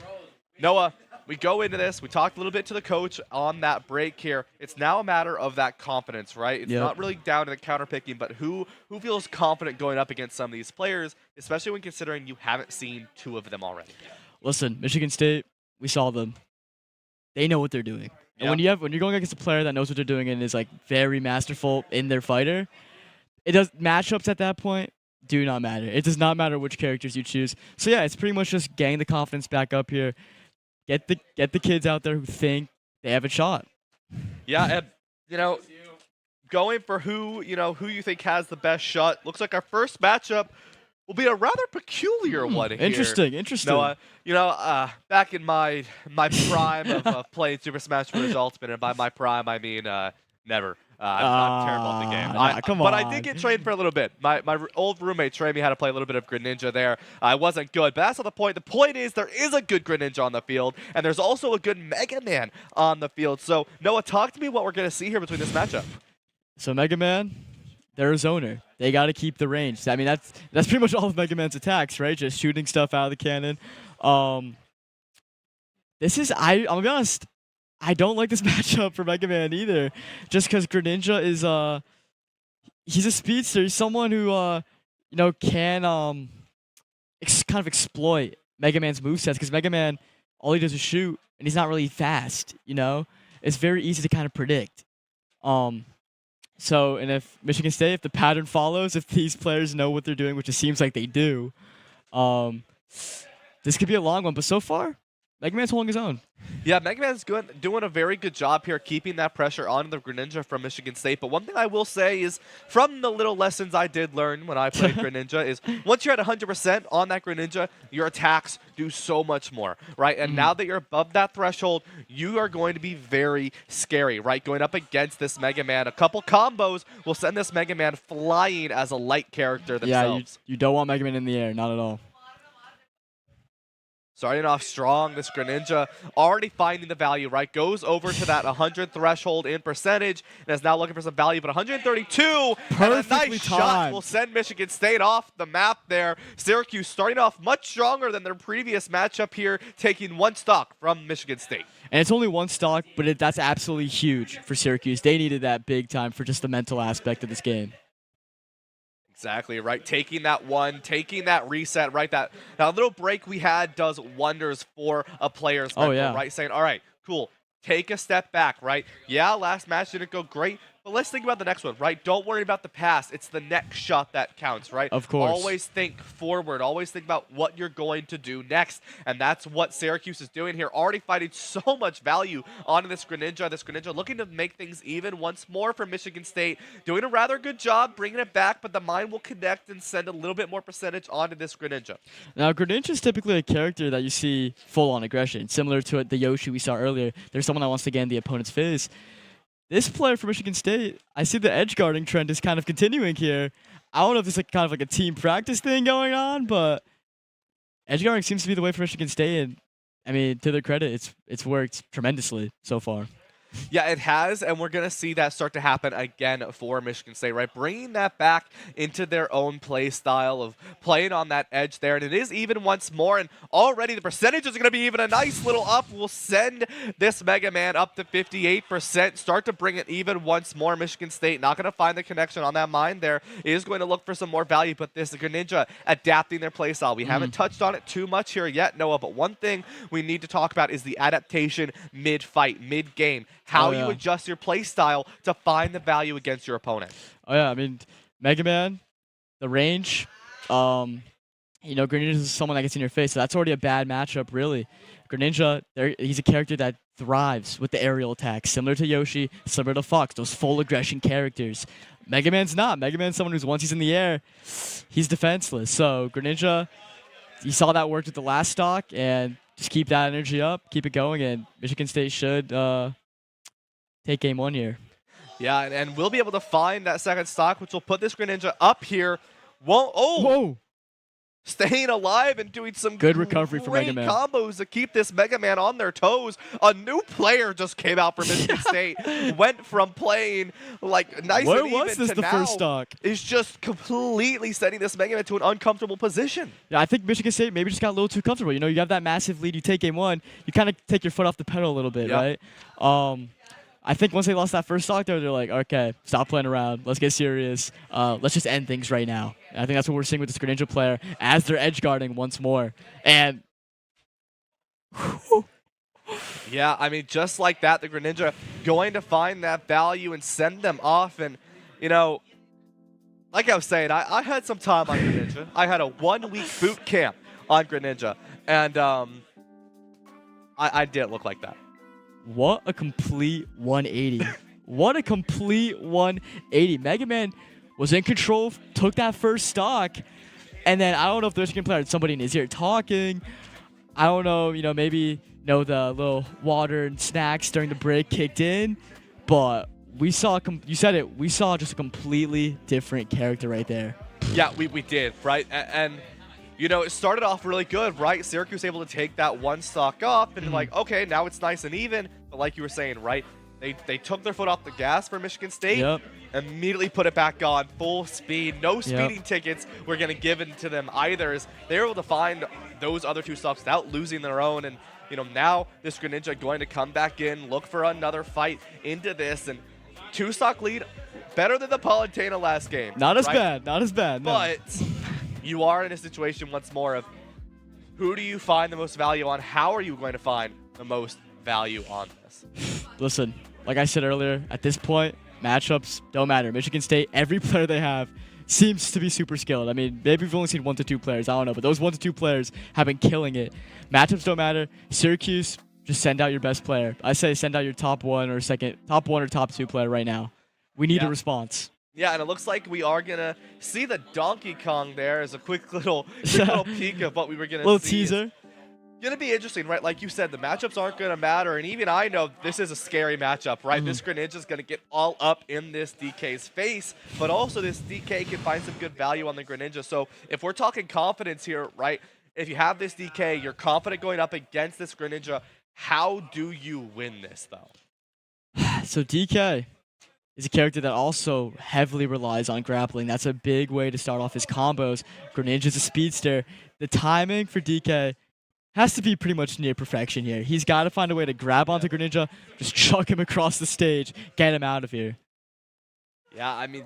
Noah, we go into this. We talked a little bit to the coach on that break here. It's now a matter of that confidence, right? It's not really down to the counter picking, but who feels confident going up against some of these players, especially when considering you haven't seen 2 of them already. Listen, Michigan State, we saw them. They know what they're doing. And when you're going against a player that knows what they're doing and is like very masterful in their fighter, matchups at that point do not matter. It does not matter which characters you choose. So yeah, it's pretty much just getting the confidence back up here. Get the kids out there who think they have a shot. Yeah, and going for who you think has the best shot. Looks like our first matchup will be a rather peculiar one here. Interesting. No, back in my prime of playing Super Smash Bros. Ultimate, and by my prime I mean never. I'm terrible at the game. Come but on. I did get trained for a little bit. My old roommate trained me how to play a little bit of Greninja there. I wasn't good, but that's not the point. The point is there is a good Greninja on the field, and there's also a good Mega Man on the field. So, Noah, talk to me what we're going to see here between this matchup. So Mega Man, they're a zoner. They got to keep the range. I mean, that's pretty much all of Mega Man's attacks, right? Just shooting stuff out of the cannon. I'm gonna be honest, I don't like this matchup for Mega Man either. Just because Greninja is he's a speedster. He's someone who can kind of exploit Mega Man's movesets. Because Mega Man, all he does is shoot, and he's not really fast. It's very easy to kind of predict. So, and if Michigan State, if the pattern follows, if these players know what they're doing, which it seems like they do, this could be a long one. But so far, Mega Man's holding his own. Yeah, Mega Man's doing a very good job here, keeping that pressure on the Greninja from Michigan State. But one thing I will say is, from the little lessons I did learn when I played Greninja, is once you're at 100% on that Greninja, your attacks do so much more, right? And now that you're above that threshold, you are going to be very scary, right? Going up against this Mega Man, a couple combos will send this Mega Man flying as a light character themselves. Yeah, you don't want Mega Man in the air, not at all. Starting off strong, this Greninja already finding the value, right? Goes over to that 100 threshold in percentage and is now looking for some value, but 132 and a nice shot will send Michigan State off the map there. Syracuse starting off much stronger than their previous matchup here, taking 1 stock from Michigan State. And it's only 1 stock, but that's absolutely huge for Syracuse. They needed that big time for just the mental aspect of this game. Exactly, right? Taking that one, taking that reset, right? That little break we had does wonders for a player's mental, right? Saying, all right, cool, take a step back, right? Yeah, last match didn't go great, but let's think about the next one, right? Don't worry about the past. It's the next shot that counts, right? Of course. Always think forward. Always think about what you're going to do next, and that's what Syracuse is doing here. Already fighting so much value onto this Greninja. This Greninja looking to make things even once more for Michigan State. Doing a rather good job bringing it back, but the mine will connect and send a little bit more percentage onto this Greninja. Now, Greninja is typically a character that you see full-on aggression, similar to the Yoshi we saw earlier. There's someone that wants to get in the opponent's face. This player for Michigan State, I see the edge guarding trend is kind of continuing here. I don't know if this is kind of like a team practice thing going on, but edge guarding seems to be the way for Michigan State. And I mean, to their credit, it's worked tremendously so far. Yeah, it has, and we're going to see that start to happen again for Michigan State, right? Bringing that back into their own play style of playing on that edge there, and it is even once more, and already the percentages are going to be even a nice little up. We'll send this Mega Man up to 58%, start to bring it even once more. Michigan State not going to find the connection on that mine there, is going to look for some more value, but this Greninja adapting their play style. We haven't touched on it too much here yet, Noah, but one thing we need to talk about is the adaptation mid-fight, mid-game. how Oh, you yeah. adjust your play style to find the value against your opponent. Oh yeah, I mean, Mega Man, the range, Greninja is someone that gets in your face, so that's already a bad matchup, really. Greninja, he's a character that thrives with the aerial attacks, similar to Yoshi, similar to Fox, those full aggression characters. Mega Man's not. Mega Man's someone who's, once he's in the air, he's defenseless. So Greninja, you saw that worked with the last stock, and just keep that energy up, keep it going, and Michigan State should take game 1 here. Yeah, and we'll be able to find that second stock, which will put this Greninja up here. Whoa! Staying alive and doing some Good recovery for Mega Man. combos to keep this Mega Man on their toes. A new player just came out from Michigan State, went from playing like nice Where and even was this to the now first stock? is just completely setting this Mega Man to an uncomfortable position. Yeah, I think Michigan State maybe just got a little too comfortable. You have that massive lead, you take game 1, you kind of take your foot off the pedal a little bit, Yeah. right? I think once they lost that first stock there, they're like, okay, stop playing around. Let's get serious. Let's just end things right now. And I think that's what we're seeing with this Greninja player as they're edge guarding once more. And Yeah, I mean, just like that, the Greninja going to find that value and send them off. And, like I was saying, I had some time on Greninja. I had a 1-week boot camp on Greninja. And I didn't look like that. what a complete 180. What a complete 180. Mega Man was in control, took that first stock, and then I don't know if the Michigan player had somebody in his ear talking. I don't know, maybe the little water and snacks during the break kicked in, but we saw, you said it, we saw just a completely different character right there. Yeah, we did, right? And it started off really good, right? Syracuse able to take that one stock off, and like, okay, now it's nice and even. But like you were saying, right? They took their foot off the gas for Michigan State, Yep. immediately put it back on, full speed, no speeding Yep. tickets were going to give to them either. As they were able to find those other 2 stocks without losing their own. And, now this Greninja going to come back in, look for another fight into this. And 2-stock lead, better than the Palutena last game. Not as right? bad, not as bad. No. But you are in a situation once more of who do you find the most value on? How are you going to find the most value on this? Listen, like I said earlier, at this point, matchups don't matter. Michigan State, every player they have seems to be super skilled. I mean, maybe we've only seen 1 to 2 players. I don't know, but those 1 to 2 players have been killing it. Matchups don't matter. Syracuse, just send out your best player. I say send out your top 1 or top 2 player right now. We need a response. Yeah, and it looks like we are going to see the Donkey Kong there as a quick little peek of what we were going to see. Little teaser. Going to be interesting, right? Like you said, the matchups aren't going to matter, and even I know this is a scary matchup, right? This Greninja's going to get all up in this DK's face, but also this DK can find some good value on the Greninja. So if we're talking confidence here, right? If you have this DK, you're confident going up against this Greninja. How do you win this, though? So DK is a character that also heavily relies on grappling. That's a big way to start off his combos. Greninja's a speedster. The timing for DK has to be pretty much near perfection here. He's got to find a way to grab onto Greninja, just chuck him across the stage, get him out of here. Yeah, I mean,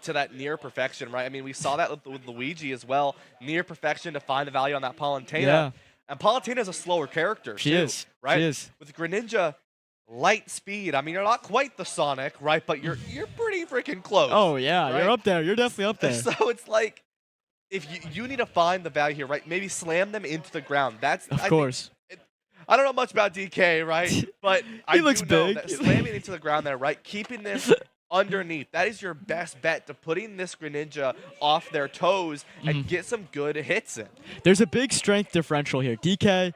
to that near perfection, right? I mean, we saw that with Luigi as well. Near perfection to find the value on that Palutena. Yeah. And Palutena is a slower character, She too, is. right? She is. With Greninja, light speed. I mean, you're not quite the Sonic, right? But you're pretty freaking close. Oh, yeah. right? You're up there. You're definitely up there. So it's like, if you need to find the value here, right? Maybe slam them into the ground. That's Of course. I don't know much about DK, right? But I looks do know big. that slamming into the ground there, right? Keeping this underneath. That is your best bet to putting this Greninja off their toes and get some good hits in. There's a big strength differential here. DK,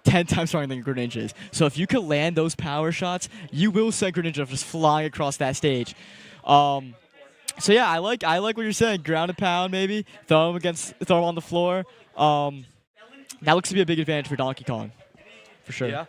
10 times stronger than Greninja is. So if you could land those power shots, you will send Greninja just flying across that stage. So yeah, I like what you're saying. Ground and pound, maybe throw him on the floor. That looks to be a big advantage for Donkey Kong, for sure. Yeah.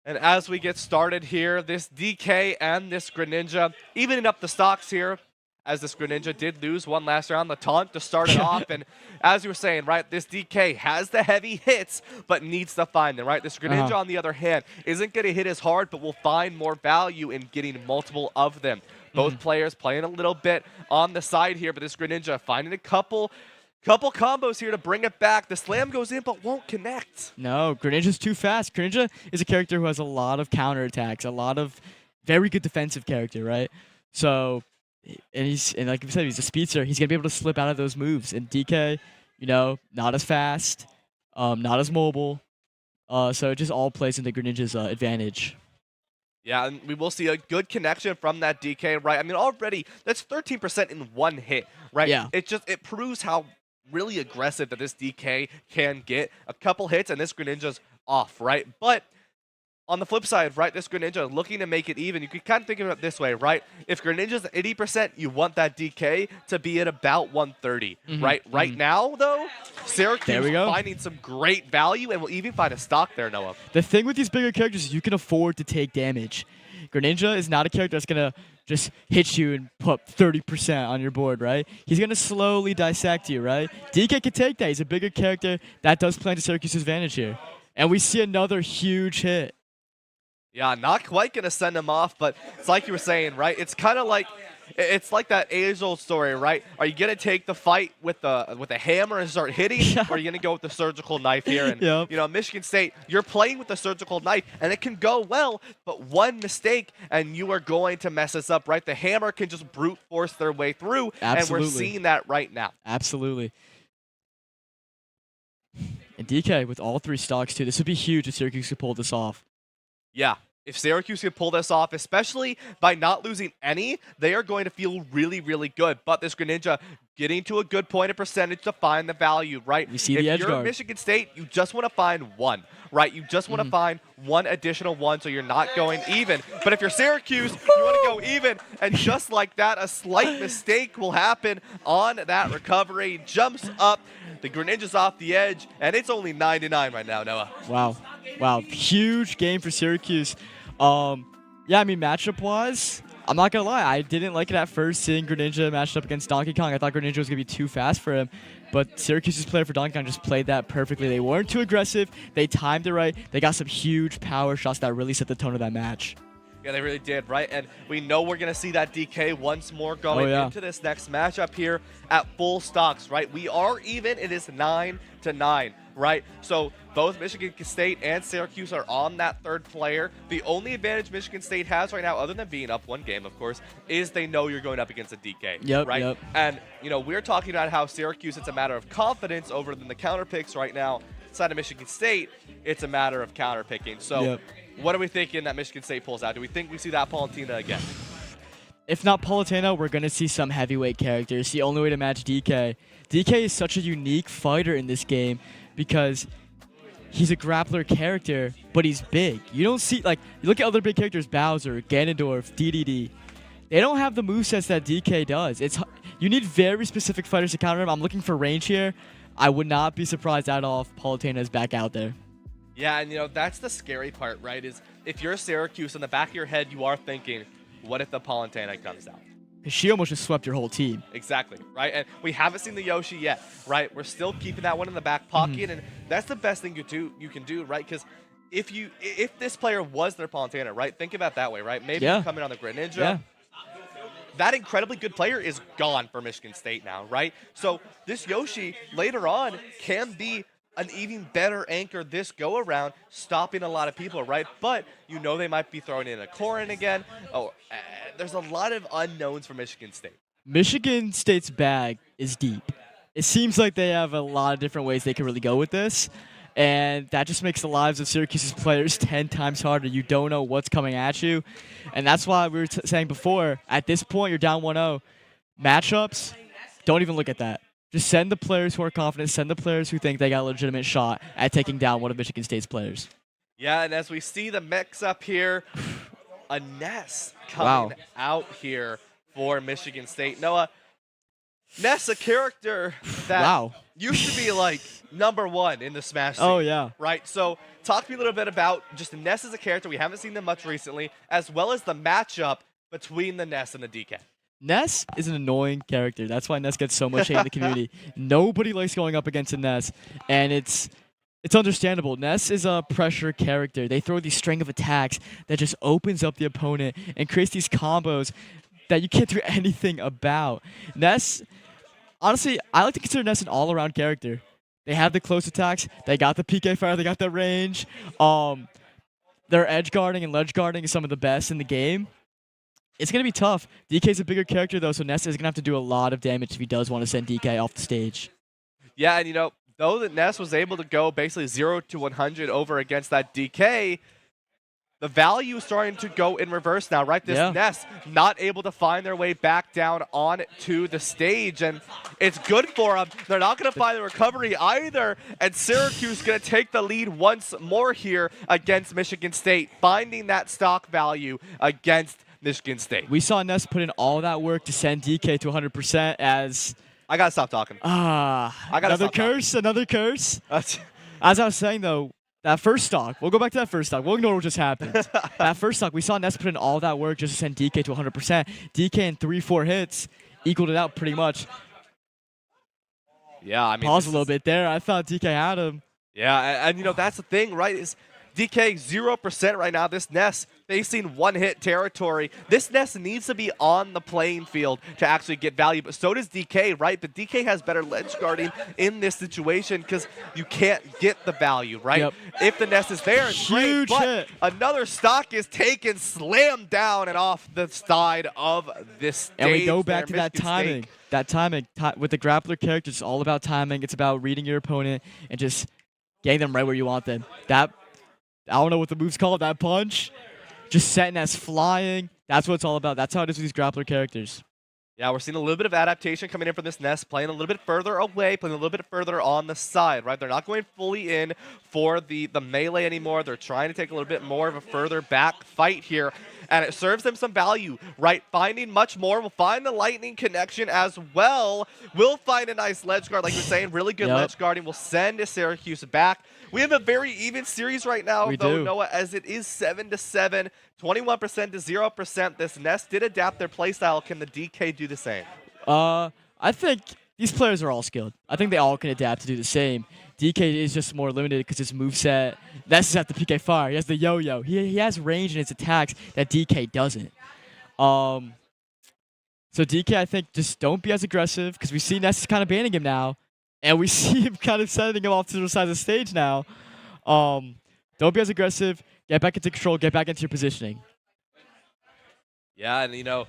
And as we get started here, this DK and this Greninja evening up the stocks here, as this Greninja did lose one last round, the taunt to start it off. And as you were saying, right, this DK has the heavy hits, but needs to find them, right? This Greninja, on the other hand, isn't going to hit as hard, but will find more value in getting multiple of them. Both players playing a little bit on the side here, but this Greninja finding a couple Couple combos here to bring it back. The slam goes in but won't connect. No, Greninja's too fast. Greninja is a character who has a lot of counterattacks, a lot of very good defensive character, right? So, and like we said, he's a speedster. He's gonna be able to slip out of those moves. And DK, not as fast, not as mobile. So it just all plays into Greninja's advantage. Yeah, and we will see a good connection from that DK, right? I mean, already that's 13% in one hit, right? Yeah. It proves how really aggressive that this DK can get. A couple hits and this Greninja's off, right? But on the flip side, right, this Greninja looking to make it even. You could kind of think of it this way, right? If Greninja's at 80%, you want that DK to be at about 130, right? Right now, though, Syracuse finding some great value and will even find a stock there, Noah. The thing with these bigger characters is you can afford to take damage. Greninja is not a character that's going to just hit you and put 30% on your board, right? He's going to slowly dissect you, right? DK can take that. He's a bigger character. That does play into Syracuse's advantage here. And we see another huge hit. Yeah, not quite going to send him off, but it's like you were saying, right? It's kind of like, it's like that age-old story, right? Are you going to take the fight with a hammer and start hitting, or are you going to go with the surgical knife here? And, Michigan State, you're playing with the surgical knife, and it can go well, but one mistake, and you are going to mess this up, right? The hammer can just brute force their way through, and we're seeing that right now. Absolutely. And DK with all 3 stocks, too. This would be huge if Syracuse could pull this off. Yeah, if Syracuse could pull this off, especially by not losing any, they are going to feel really, really good. But this Greninja getting to a good point of percentage to find the value, right? We see the edge guard. If you're Michigan State, you just want to find one, right? You just want to find one additional one so you're not going even. But if you're Syracuse, you want to go even. And just like that, a slight mistake will happen on that recovery. Jumps up. The Greninja's off the edge, and it's only 9-9 right now, Noah. Wow. Huge game for Syracuse. Yeah, I mean, matchup-wise, I'm not going to lie. I didn't like it at first, seeing Greninja matched up against Donkey Kong. I thought Greninja was going to be too fast for him. But Syracuse's player for Donkey Kong just played that perfectly. They weren't too aggressive. They timed it right. They got some huge power shots that really set the tone of that match. Yeah, they really did, right? And we know we're going to see that DK once more going into this next matchup here at full stocks, right? We are even. It is 9-9, right? So both Michigan State and Syracuse are on that third player. The only advantage Michigan State has right now, other than being up one game, of course, is they know you're going up against a DK, right? And, we're talking about how Syracuse, it's a matter of confidence over than the counter picks right now. Side of Michigan State, it's a matter of counter picking. So what are we thinking that Michigan State pulls out? Do we think we see that Palutena again? If not Palutena, we're going to see some heavyweight characters. The only way to match DK. DK is such a unique fighter in this game because he's a grappler character, but he's big. You don't see, you look at other big characters, Bowser, Ganondorf, DDD. They don't have the movesets that DK does. You need very specific fighters to counter him. I'm looking for range here. I would not be surprised at all if Palutena is back out there. Yeah, and that's the scary part, right? Is if you're Syracuse, in the back of your head, you are thinking, what if the Palutena comes out? Because she almost just swept your whole team. Exactly, right? And we haven't seen the Yoshi yet, right? We're still keeping that one in the back pocket, and that's the best thing you can do, right? Because if this player was their Palutena, right? Think about it that way, right? Maybe coming on the Greninja. Yeah. That incredibly good player is gone for Michigan State now, right? So this Yoshi later on can be an even better anchor this go around, stopping a lot of people, right? But they might be throwing in a Corrin again. There's a lot of unknowns for Michigan State. Michigan State's bag is deep. It seems like they have a lot of different ways they can really go with this. And that just makes the lives of Syracuse's players 10 times harder. You don't know what's coming at you. And that's why we were saying before, at this point, you're down 1-0. Matchups, don't even look at that. Just send the players who are confident, send the players who think they got a legitimate shot at taking down one of Michigan State's players. Yeah, and as we see the mix up here, a Ness coming out here for Michigan State. Noah, Ness, a character that used to be #1 in the Smash scene. Oh, yeah. Right? So talk to me a little bit about just Ness as a character. We haven't seen them much recently, as well as the matchup between the Ness and the DK. Ness is an annoying character. That's why Ness gets so much hate in the community. Nobody likes going up against a Ness, and it's understandable. Ness is a pressure character. They throw these string of attacks that just opens up the opponent and creates these combos that you can't do anything about. Ness, honestly, I like to consider Ness an all-around character. They have the close attacks. They got the PK fire. They got the range. Their edge guarding and ledge guarding is some of the best in the game. It's going to be tough. DK's a bigger character, though, so Ness is going to have to do a lot of damage if he does want to send DK off the stage. Yeah, and though that Ness was able to go basically 0 to 100 over against that DK, the value is starting to go in reverse now, right? This Ness not able to find their way back down onto the stage, and it's good for them. They're not going to find the recovery either, and Syracuse going to take the lead once more here against Michigan State, finding that stock value against Michigan State. We saw Ness put in all that work to send DK to 100% as... I got to stop talking. Another curse. As I was saying, though, that first stock, we'll go back to that first stock. We'll ignore what just happened. That first stock, we saw Ness put in all that work just to send DK to 100%. DK in 3-4 hits equaled it out pretty much. Yeah, I mean, pause a little bit there. I thought DK had him. Yeah, and that's the thing, right? Is DK 0% right now. This Ness facing one-hit territory. This Ness needs to be on the playing field to actually get value, but so does DK, right? But DK has better ledge guarding in this situation because you can't get the value, right? Yep. If the Ness is there, it's great, Huge but hit. another stock is taken, slammed down and off the side of this stage. And we go back to that Michigan timing. State. That timing. With the grappler character, it's all about timing. It's about reading your opponent and just getting them right where you want them. I don't know what the move's called, that punch. Just setting as flying. That's what it's all about. That's how it is with these grappler characters. Yeah, we're seeing a little bit of adaptation coming in from this Ness, playing a little bit further away, playing a little bit further on the side, right? They're not going fully in for the melee anymore. They're trying to take a little bit more of a further back fight here, and it serves them some value, right? Finding much more. We'll find the lightning connection as well. We'll find a nice ledge guard, like you're saying, really good ledge guarding. We'll send Syracuse back. We have a very even series right now, Noah, as it is 7-7, 21% to 0%. This Ness did adapt their playstyle. Can the DK do the same? I think these players are all skilled. I think they all can adapt to do the same. DK is just more limited because his moveset. Ness is at the PK fire. He has the yo-yo. He has range in his attacks that DK doesn't. So DK, I think, just don't be as aggressive because we see Ness is kind of banning him now. And we see him kind of sending him off to the side of the stage now. Don't be as aggressive. Get back into control. Get back into your positioning. Yeah, and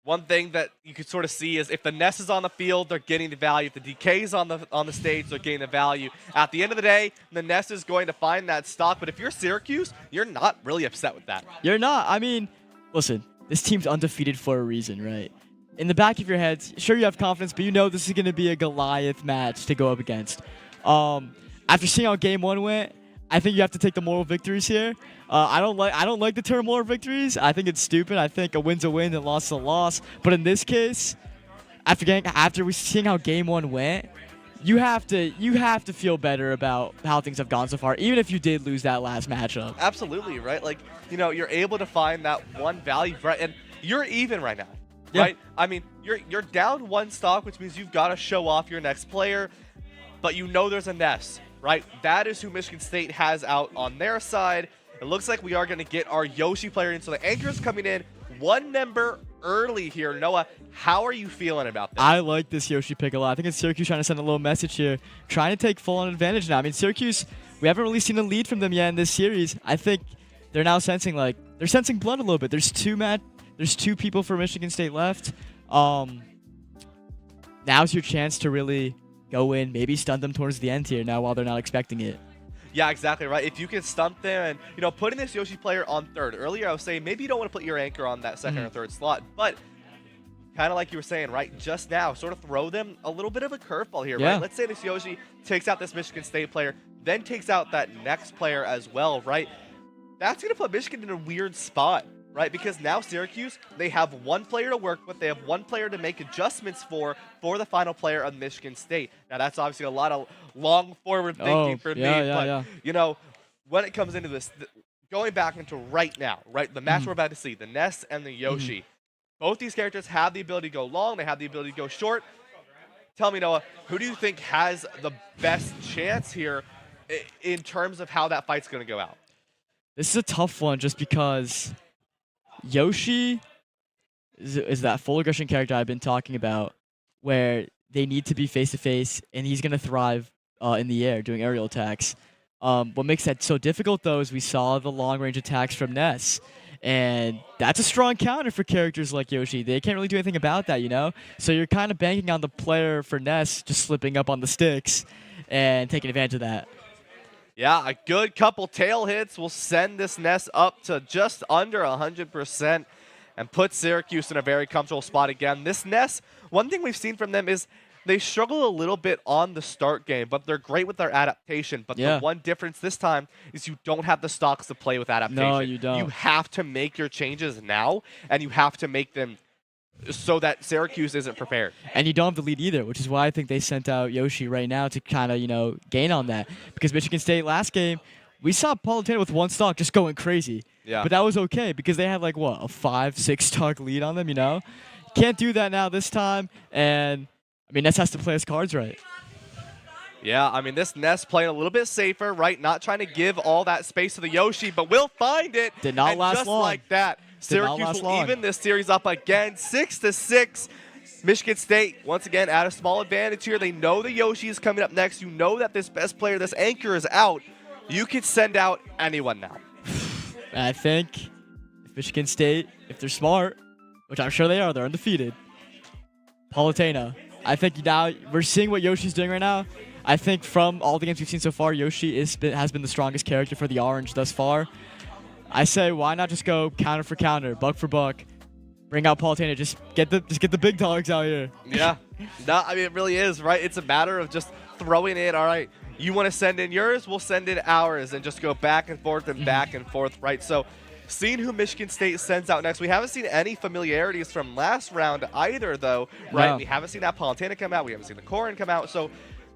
one thing that you could sort of see is if the Ness is on the field, they're getting the value. If the DK is on the stage, they're getting the value. At the end of the day, the Ness is going to find that stock. But if you're Syracuse, you're not really upset with that. You're not. I mean, listen, this team's undefeated for a reason, right? In the back of your heads, sure you have confidence, but you know this is going to be a Goliath match to go up against. After seeing how Game 1 went, I think you have to take the moral victories here. I don't like the term moral victories. I think it's stupid. I think a win's a win and a loss is a loss. But in this case, after we seeing how Game 1 went, you have to feel better about how things have gone so far, even if you did lose that last matchup. Absolutely, right? Like, you're able to find that one value, right? And you're even right now. Right? I mean, you're down one stock, which means you've got to show off your next player, but there's a Ness, right? That is who Michigan State has out on their side. It looks like we are going to get our Yoshi player in. So the anchor is coming in one member early here. Noah, how are you feeling about this? I like this Yoshi pick a lot. I think it's Syracuse trying to send a little message here, trying to take full-on advantage now. I mean, Syracuse, we haven't really seen a lead from them yet in this series. I think they're now sensing blood a little bit. There's two people for Michigan State left. Now's your chance to really go in, maybe stun them towards the end here now while they're not expecting it. Yeah, exactly, right? If you can stunt them and, putting this Yoshi player on third. Earlier I was saying maybe you don't want to put your anchor on that second or third slot, but kind of like you were saying, right, just now, sort of throw them a little bit of a curveball here, right? Let's say this Yoshi takes out this Michigan State player, then takes out that next player as well, right? That's going to put Michigan in a weird spot. Right, because now Syracuse, they have one player to work with. They have one player to make adjustments for the final player of Michigan State. Now, that's obviously a lot of long forward thinking for me. But, when it comes into this, going back into right now, right, the match we're about to see, the Ness and the Yoshi, both these characters have the ability to go long. They have the ability to go short. Tell me, Noah, who do you think has the best chance here in terms of how that fight's going to go out? This is a tough one just because Yoshi is that full aggression character I've been talking about, where they need to be face-to-face, and he's going to thrive in the air doing aerial attacks. What makes that so difficult, though, is we saw the long-range attacks from Ness. And that's a strong counter for characters like Yoshi. They can't really do anything about that, you know? So you're kind of banking on the player for Ness just slipping up on the sticks and taking advantage of that. Yeah, a good couple tail hits will send this Ness up to just under 100% and put Syracuse in a very comfortable spot again. This Ness, one thing we've seen from them is they struggle a little bit on the start game, but they're great with their adaptation. But the one difference this time is you don't have the stocks to play with adaptation. No, you don't. You have to make your changes now, and you have to make them so that Syracuse isn't prepared. And you don't have the lead either, which is why I think they sent out Yoshi right now to kind of, you know, gain on that. Because Michigan State last game, we saw Palatino with one stock just going crazy. Yeah. But that was okay because they had like, what, a 5-6 stock lead on them, you know? Can't do that now this time, and I mean, Ness has to play his cards right. Yeah, I mean, this Ness playing a little bit safer, right? Not trying to give all that space to the Yoshi, but will find it. Did not and last just long. Like that, Syracuse will even this series up again, 6-6. Michigan State, once again, at a small advantage here. They know the Yoshi is coming up next. You know that this best player, this anchor, is out. You can send out anyone now. I think if Michigan State, if they're smart, which I'm sure they are, they're undefeated, Palatino. I think now we're seeing what Yoshi's doing right now. I think from all the games we've seen so far, Yoshi has been the strongest character for the Orange thus far. I say, why not just go counter for counter, buck for buck, bring out Palatino, just get the big dogs out here. Yeah, no, I mean it really is, right? It's a matter of just throwing in. All right, you want to send in yours, we'll send in ours, and just go back and forth and back and forth, right? So, seeing who Michigan State sends out next. We haven't seen any familiarities from last round either, though, right? No. We haven't seen that Palatino come out. We haven't seen the Corin come out. So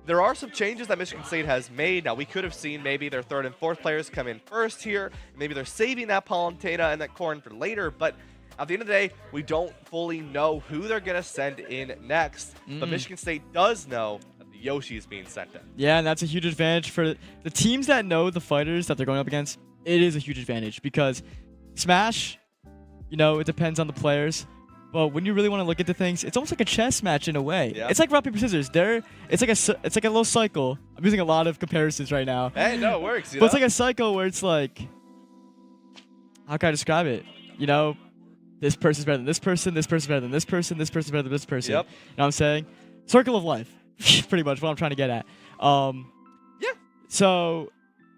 there are some changes that Michigan State has made. Now, we could have seen maybe their third and fourth players come in first here. Maybe they're saving that Palatino and that Corin for later. But at the end of the day, we don't fully know who they're going to send in next. But Michigan State does know that the Yoshi is being sent in. Yeah, and that's a huge advantage for the teams that know the fighters that they're going up against. It is a huge advantage because Smash, you know, it depends on the players. But when you really want to look into things, it's almost like a chess match in a way. Yeah. It's like rock, paper, scissors. It's like a little cycle. I'm using a lot of comparisons right now. Hey, no, it works. But it's like a cycle where it's like, how can I describe it? You know, this person's better than this person, this person's better than this person, this person's better than this person. Yep. You know what I'm saying? Circle of life. Pretty much what I'm trying to get at. Yeah. So,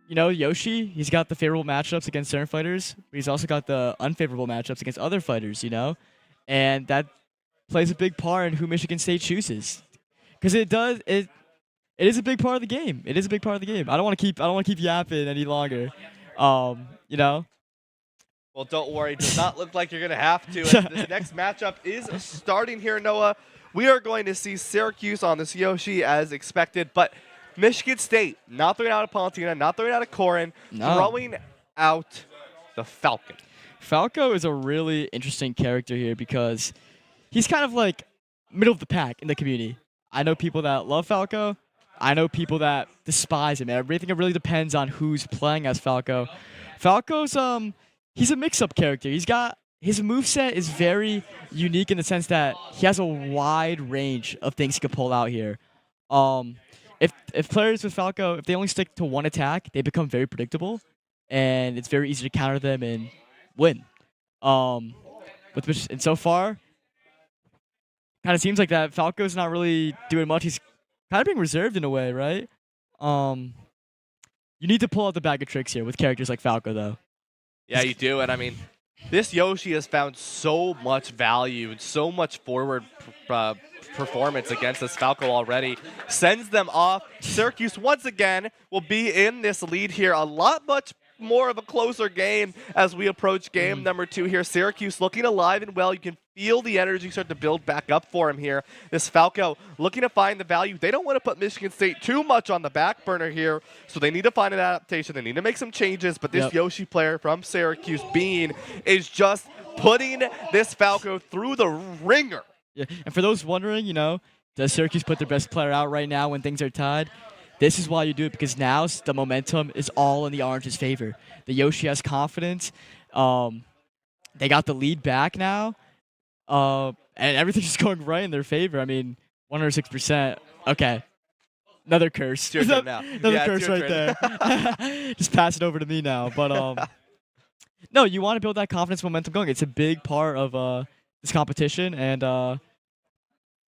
you know, Yoshi, he's got the favorable matchups against certain fighters, but he's also got the unfavorable matchups against other fighters, you know? And that plays a big part in who Michigan State chooses. Because it is a big part of the game. It is a big part of the game. I don't want to keep yapping any longer. You know? Well, don't worry. It does not look like you're going to have to. As this next matchup is starting here, Noah. We are going to see Syracuse on this Yoshi as expected, but Michigan State not throwing out a Palatino, not throwing out a Corin, throwing out the Falcon. Falco is a really interesting character here because he's kind of like middle of the pack in the community. I know people that love Falco. I know people that despise him. Everything really depends on who's playing as Falco. Falco's he's a mix-up character. His moveset is very unique in the sense that he has a wide range of things he could pull out here. If players with Falco, if they only stick to one attack, they become very predictable, and it's very easy to counter them and win. And so far, kind of seems like that Falco's not really doing much. He's kind of being reserved in a way, right? You need to pull out the bag of tricks here with characters like Falco, though. Yeah, you do, and I mean, this Yoshi has found so much value and so much forward performance against this Falco already. Sends them off. Syracuse, once again, will be in this lead here. Much more of a closer game as we approach game number 2 here. Syracuse looking alive and well. You can feel the energy start to build back up for him here. This Falco looking to find the value. They don't want to put Michigan State too much on the back burner here, so they need to find an adaptation. They need to make some changes, but this Yoshi player from Syracuse, Bean, is just putting this Falco through the ringer. Yeah, and for those wondering, you know, does Syracuse put their best player out right now when things are tied? This is why you do it, because now the momentum is all in the Orange's favor. The Yoshi has confidence. They got the lead back now. And everything's just going right in their favor. I mean, 106%. Okay. Another curse. It's your turn now. Another Yeah, it's curse your right turn. there. Just pass it over to me now. But no, you want to build that confidence momentum going. It's a big part of this competition, and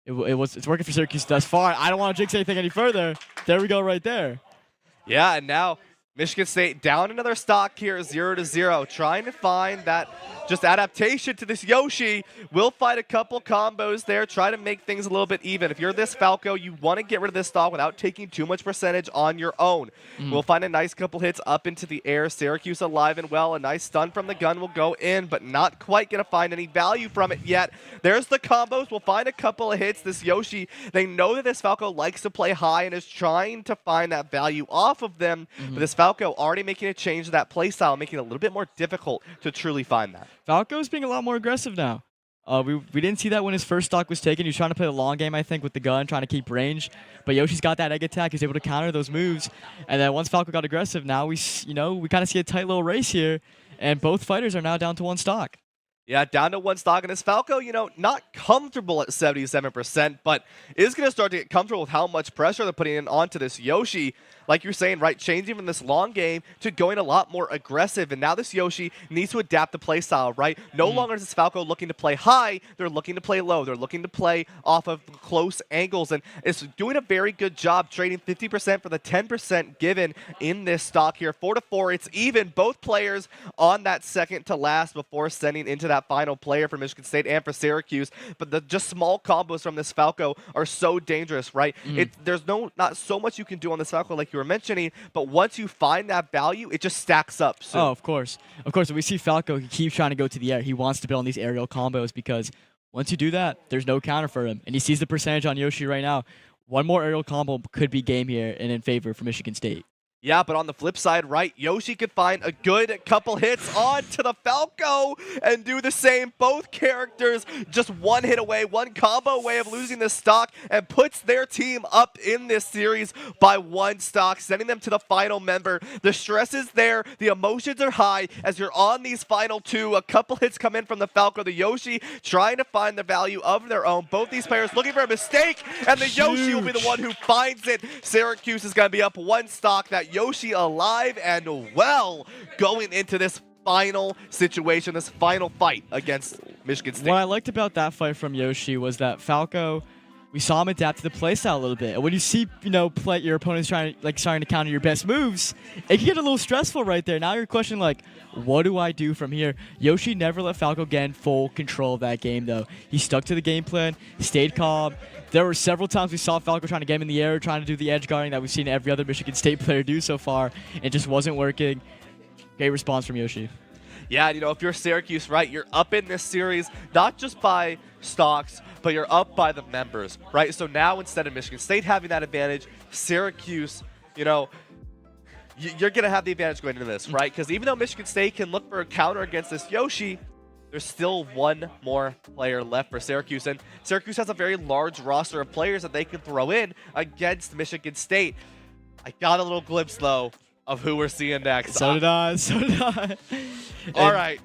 it's working for Syracuse thus far. I don't want to jinx anything any further. There we go, right there. Yeah, and now Michigan State down another stock here, 0-0, trying to find that just adaptation to this Yoshi. Will find a couple combos there, try to make things a little bit even. If you're this Falco, you want to get rid of this stock without taking too much percentage on your own. We'll find a nice couple hits up into the air. Syracuse alive and well. A nice stun from the gun will go in, but not quite going to find any value from it yet. There's the combos. We'll find a couple of hits. This Yoshi, they know that this Falco likes to play high and is trying to find that value off of them, but this Falco already making a change to that playstyle, making it a little bit more difficult to truly find that. Falco's being a lot more aggressive now. We didn't see that when his first stock was taken. He was trying to play the long game, I think, with the gun, trying to keep range. But Yoshi's got that egg attack. He's able to counter those moves. And then once Falco got aggressive, now we kind of see a tight little race here. And both fighters are now down to one stock. Yeah, down to one stock, and this Falco, not comfortable at 77%, but is going to start to get comfortable with how much pressure they're putting in onto this Yoshi. Like you're saying, right, changing from this long game to going a lot more aggressive, and now this Yoshi needs to adapt the playstyle, right? No longer is this Falco looking to play high, they're looking to play low, they're looking to play off of close angles, and it's doing a very good job trading 50% for the 10% given in this stock here. 4-4, it's even, both players on that second to last before sending into that final player for Michigan State and for Syracuse, but the just small combos from this Falco are so dangerous, right? There's not so much you can do on this Falco like you were mentioning, but once you find that value, it just stacks up. So. Oh, of course. Of course, when we see Falco, he keeps trying to go to the air. He wants to build on these aerial combos because once you do that, there's no counter for him. And he sees the percentage on Yoshi right now. One more aerial combo could be game here and in favor for Michigan State. Yeah, but on the flip side, right, Yoshi could find a good couple hits onto the Falco and do the same. Both characters just one hit away, one combo away of losing the stock, and puts their team up in this series by one stock, sending them to the final member. The stress is there. The emotions are high as you're on these final two. A couple hits come in from the Falco. The Yoshi trying to find the value of their own. Both these players looking for a mistake, and the Yoshi will be the one who finds it. Syracuse is going to be up one stock. That Yoshi alive and well going into this final situation, this final fight against Michigan State. What I liked about that fight from Yoshi was that Falco, we saw him adapt to the playstyle a little bit. And when you see, your opponents starting to counter your best moves, it can get a little stressful right there. Now you're questioning, what do I do from here? Yoshi never let Falco get in full control of that game, though. He stuck to the game plan, stayed calm. There were several times we saw Falco trying to get him in the air, trying to do the edge guarding that we've seen every other Michigan State player do so far. It just wasn't working. Great response from Yoshi. Yeah, if you're Syracuse, right, you're up in this series, not just by stocks, but you're up by the members, right? So now instead of Michigan State having that advantage, Syracuse, you're going to have the advantage going into this, right? Because even though Michigan State can look for a counter against this Yoshi, there's still one more player left for Syracuse, and Syracuse has a very large roster of players that they can throw in against Michigan State. I got a little glimpse, though, of who we're seeing next. So did I. All right.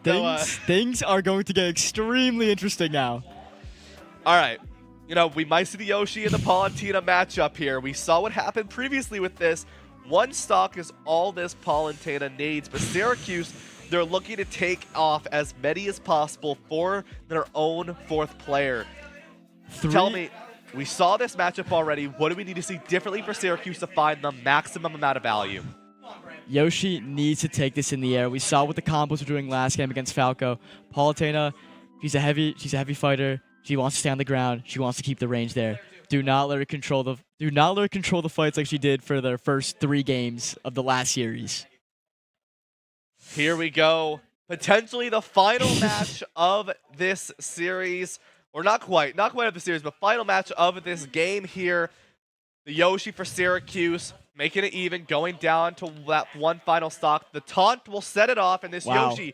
Things are going to get extremely interesting now. All right. We might see the Yoshi and the Palantina matchup here. We saw what happened previously with this. One stock is all this Palantina needs, but Syracuse, they're looking to take off as many as possible for their own fourth player. Tell me, we saw this matchup already. What do we need to see differently for Syracuse to find the maximum amount of value? Yoshi needs to take this in the air. We saw what the combos were doing last game against Falco. Palantina, she's a heavy fighter. She wants to stay on the ground. She wants to keep the range there. Do not let her control the fights like she did for their first 3 games of the last series. Here we go. Potentially the final match of this series. Or not quite of the series, but final match of this game here. The Yoshi for Syracuse, making it even, going down to that one final stock. The taunt will set it off, and this Yoshi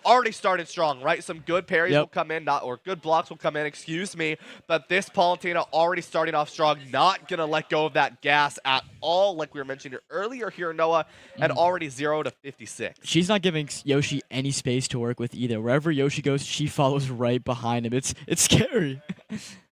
already started strong, right? Some good parries will come in, or good blocks will come in, excuse me. But this Palantina already starting off strong, not going to let go of that gas at all, like we were mentioning earlier here, Noah, and already 0 to 56. She's not giving Yoshi any space to work with either. Wherever Yoshi goes, she follows right behind him. It's scary.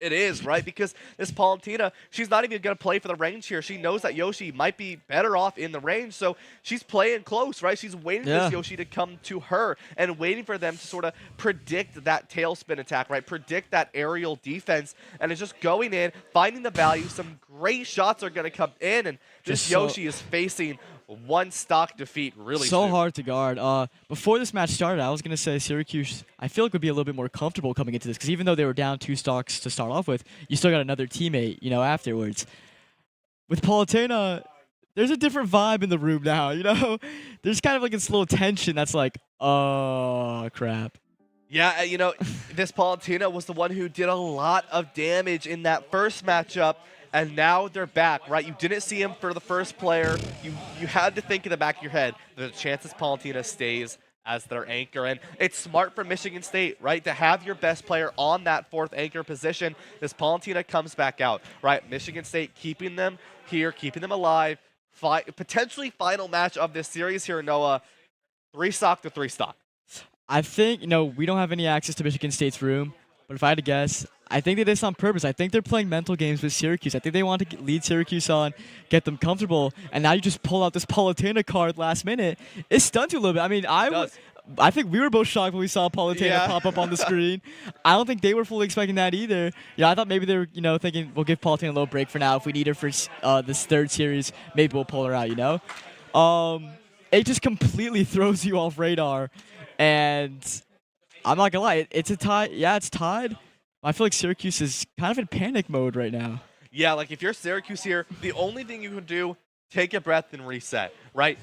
It is, right? Because this Palutena, she's not even going to play for the range here. She knows that Yoshi might be better off in the range, so she's playing close, right? She's waiting for this Yoshi to come to her and waiting for them to sort of predict that tailspin attack, right? Predict that aerial defense, and it's just going in, finding the value. Some great shots are going to come in, and this Yoshi is facing one stock defeat really so soon. hard to guard. Before this match started, I was going to say Syracuse, I feel like would be a little bit more comfortable coming into this because even though they were down 2 stocks to start off with, you still got another teammate, you know, afterwards. With Palutena, there's a different vibe in the room now, you know? There's kind of like this little tension that's like, oh, crap. Yeah, you know, this Palutena was the one who did a lot of damage in that first matchup. And now they're back, right? You didn't see him for the first player. You had to think in the back of your head, the chances Palutena stays as their anchor. And it's smart for Michigan State, right, to have your best player on that 4th anchor position. This Palutena comes back out, right? Michigan State keeping them here, keeping them alive. Potentially final match of this series here, Noah. 3 stock to 3 stock. I think, you know, we don't have any access to Michigan State's room, but if I had to guess, I think they did this on purpose. I think they're playing mental games with Syracuse. I think they want to lead Syracuse on, get them comfortable, and now you just pull out this Palutena card last minute. It stuns you a little bit. I mean, I think we were both shocked when we saw Palutena pop up on the screen. I don't think they were fully expecting that either. Yeah, I thought maybe they were, you know, thinking we'll give Palutena a little break for now. If we need her for this 3rd series, maybe we'll pull her out, you know? It just completely throws you off radar, and I'm not gonna lie, it's a tie. Yeah, it's tied. I feel like Syracuse is kind of in panic mode right now. Yeah, like if you're Syracuse here, the only thing you can do, take a breath and reset, right?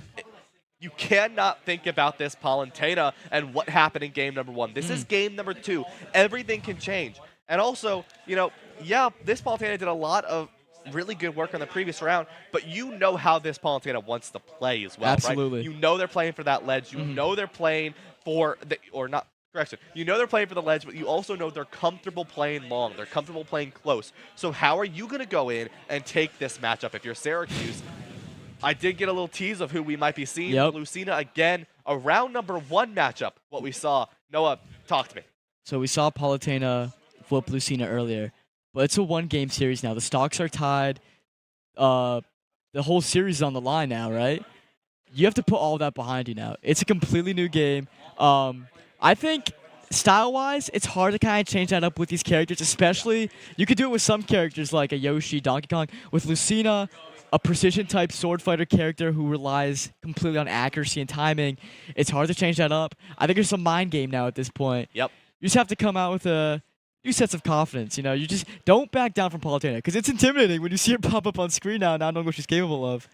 You cannot think about this Palutena and what happened in game number 1. This is game number 2. Everything can change. And also, you know, yeah, this Palutena did a lot of really good work on the previous round, but you know how this Palutena wants to play as well, Absolutely. Right? You know they're playing for that ledge. You know they're playing for the, or not, correction. You know they're playing for the ledge, but you also know they're comfortable playing long. They're comfortable playing close. So how are you going to go in and take this matchup if you're Syracuse? I did get a little tease of who we might be seeing. Lucina, again, a round number 1 matchup, what we saw. Noah, talk to me. So we saw Palutena flip Lucina earlier, but it's a 1-game series now. The stocks are tied. The whole series is on the line now, right? You have to put all that behind you now. It's a completely new game. I think style-wise, it's hard to kind of change that up with these characters, especially you could do it with some characters like a Yoshi, Donkey Kong. With Lucina, a precision-type sword fighter character who relies completely on accuracy and timing, it's hard to change that up. I think there's a mind game now at this point. Yep. You just have to come out with a new sense of confidence. You know, you just don't back down from Palutena because it's intimidating when you see her pop up on screen now and not knowing what she's capable of.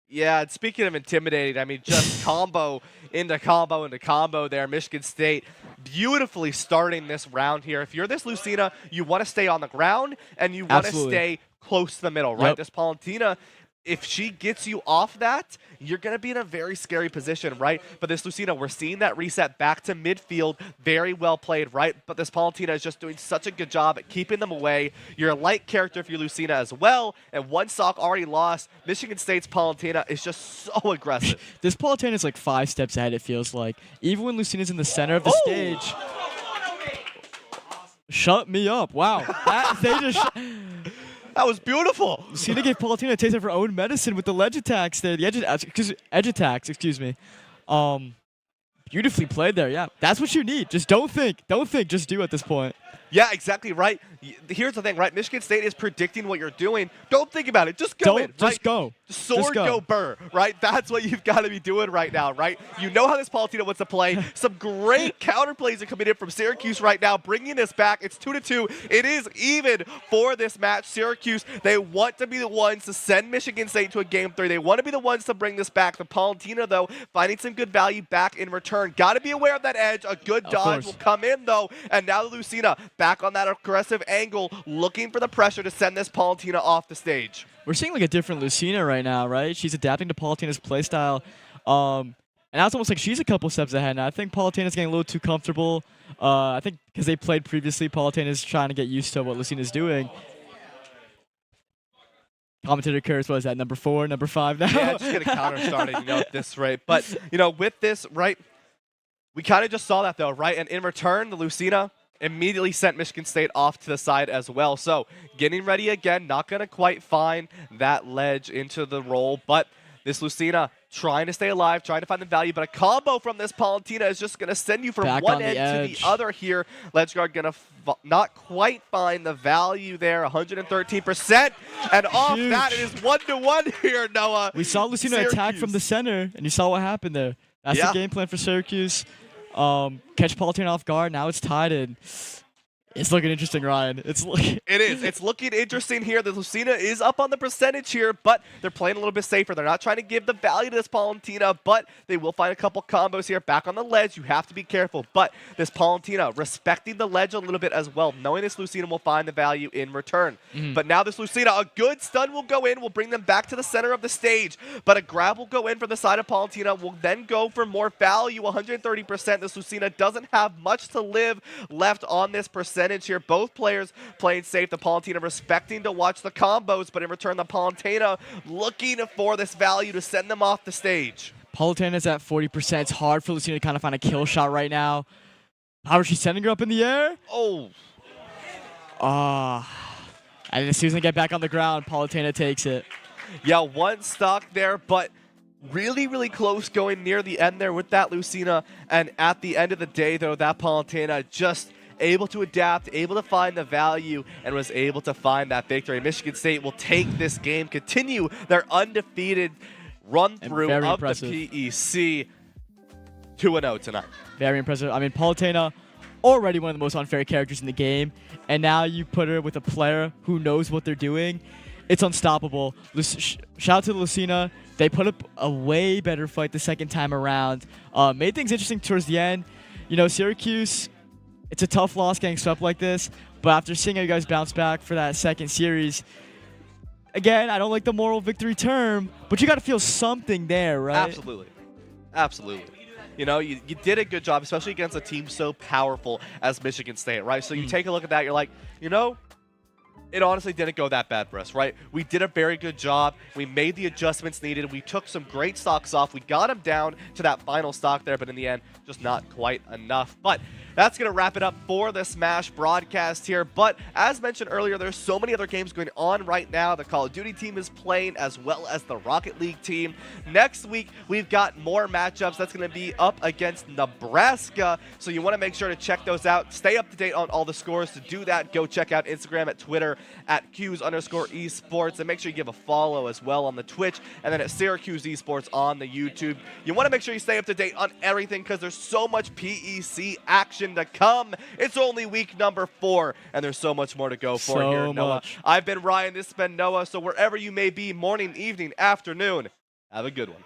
Yeah, and speaking of intimidating, I mean, just combo into combo into combo there. Michigan State beautifully starting this round here. If you're this Lucina, you want to stay on the ground and you want to stay close to the middle, right? This Palutena, if she gets you off that, you're going to be in a very scary position, right? But this Lucina, we're seeing that reset back to midfield. Very well played, right? But this Palutena is just doing such a good job at keeping them away. You're a light character if you're Lucina as well. And 1 stock already lost. Michigan State's Palutena is just so aggressive. This Palutena is like 5 steps ahead, it feels like. Even when Lucina's in the center of the stage. Shut me up. Wow. They just... That was beautiful. Lucina gave Palutena a taste of her own medicine with the ledge attacks there. The edge attacks, excuse me. Beautifully played there, yeah. That's what you need. Just don't think. Don't think. Just do at this point. Yeah, exactly right. Here's the thing, right? Michigan State is predicting what you're doing. Don't think about it. Just go in. Just go. Sword go burr, right? That's what you've got to be doing right now, right? You know how this Palutena wants to play. Some great counterplays are coming in from Syracuse right now, bringing this back. It's 2-2. It is even for this match. Syracuse, they want to be the ones to send Michigan State to a Game 3. They want to be the ones to bring this back. The Palutena, though, finding some good value back in return. Got to be aware of that edge. A good dodge will come in, though. And now Lucina back on that aggressive angle, looking for the pressure to send this Palutena off the stage. We're seeing like a different Lucina right now, right? She's adapting to Palutena's playstyle. And now it's almost like she's a couple steps ahead now. I think Palutena's getting a little too comfortable. I think because they played previously, Palutena's trying to get used to what Lucina's doing. Commentator Curtis, what is that, number 4, number 5 now? Yeah, just get a counter started, at this rate. But, with this, right, we kind of just saw that, though, right? And in return, the Lucina, immediately sent Michigan State off to the side as well. So getting ready again, not going to quite find that ledge into the roll, but this Lucina trying to stay alive, trying to find the value, but a combo from this Palantina is just going to send you from Back one on the end to edge. the other here. Ledge guard going to not quite find the value there, 113%, and off Huge. that it is 1-1 here, Noah. We saw Lucina attack from the center, and you saw what happened there. That's the game plan for Syracuse. Catch Palantina off guard. Now it's tied in. It's looking interesting, Ryan. It is. It's looking interesting here. The Lucina is up on the percentage here, but they're playing a little bit safer. They're not trying to give the value to this Palantina, but they will find a couple combos here. Back on the ledge, you have to be careful. But this Palantina respecting the ledge a little bit as well, knowing this Lucina will find the value in return. But now this Lucina, a good stun will go in, will bring them back to the center of the stage. But a grab will go in from the side of Palantina, will then go for more value, 130%. This Lucina doesn't have much to live left on this percentage here. Both players playing safe. The Palantina respecting to watch the combos, but in return, the Palantina looking for this value to send them off the stage. Palantina's at 40%. It's hard for Lucina to kind of find a kill shot right now. How is she sending her up in the air? Oh. And as soon as they get back on the ground, Palantina takes it. Yeah, one stock there, but really, really close going near the end there with that Lucina. And at the end of the day, though, that Palantina just able to adapt, able to find the value, and was able to find that victory. Michigan State will take this game, continue their undefeated run through of the PEC, 2-0 tonight. Very impressive. I mean, Palantina, already one of the most unfair characters in the game, and now you put her with a player who knows what they're doing. It's unstoppable. Shout out to Lucina. They put up a way better fight the second time around. Made things interesting towards the end. You know, Syracuse, it's a tough loss getting swept like this, but after seeing how you guys bounce back for that second series, again, I don't like the moral victory term, but you got to feel something there, right? Absolutely. Absolutely. You know, you did a good job, especially against a team so powerful as Michigan State, right? So you take a look at that, you're like, you know, it honestly didn't go that bad for us, right? We did a very good job. We made the adjustments needed. We took some great stocks off. We got them down to that final stock there, but in the end, just not quite enough. But that's going to wrap it up for the Smash broadcast here. But as mentioned earlier, there's so many other games going on right now. The Call of Duty team is playing as well as the Rocket League team. Next week, we've got more matchups. That's going to be up against Nebraska. So you want to make sure to check those out. Stay up to date on all the scores. To do that, go check out Instagram, at Twitter, at Qs_esports. And make sure you give a follow as well on the Twitch. And then at Syracuse Esports on the YouTube. You want to make sure you stay up to date on everything because there's so much PEC action to come. It's only week number 4, and there's so much more to go for here, Noah. I've been Ryan, this has been Noah, so wherever you may be, morning, evening, afternoon, have a good one.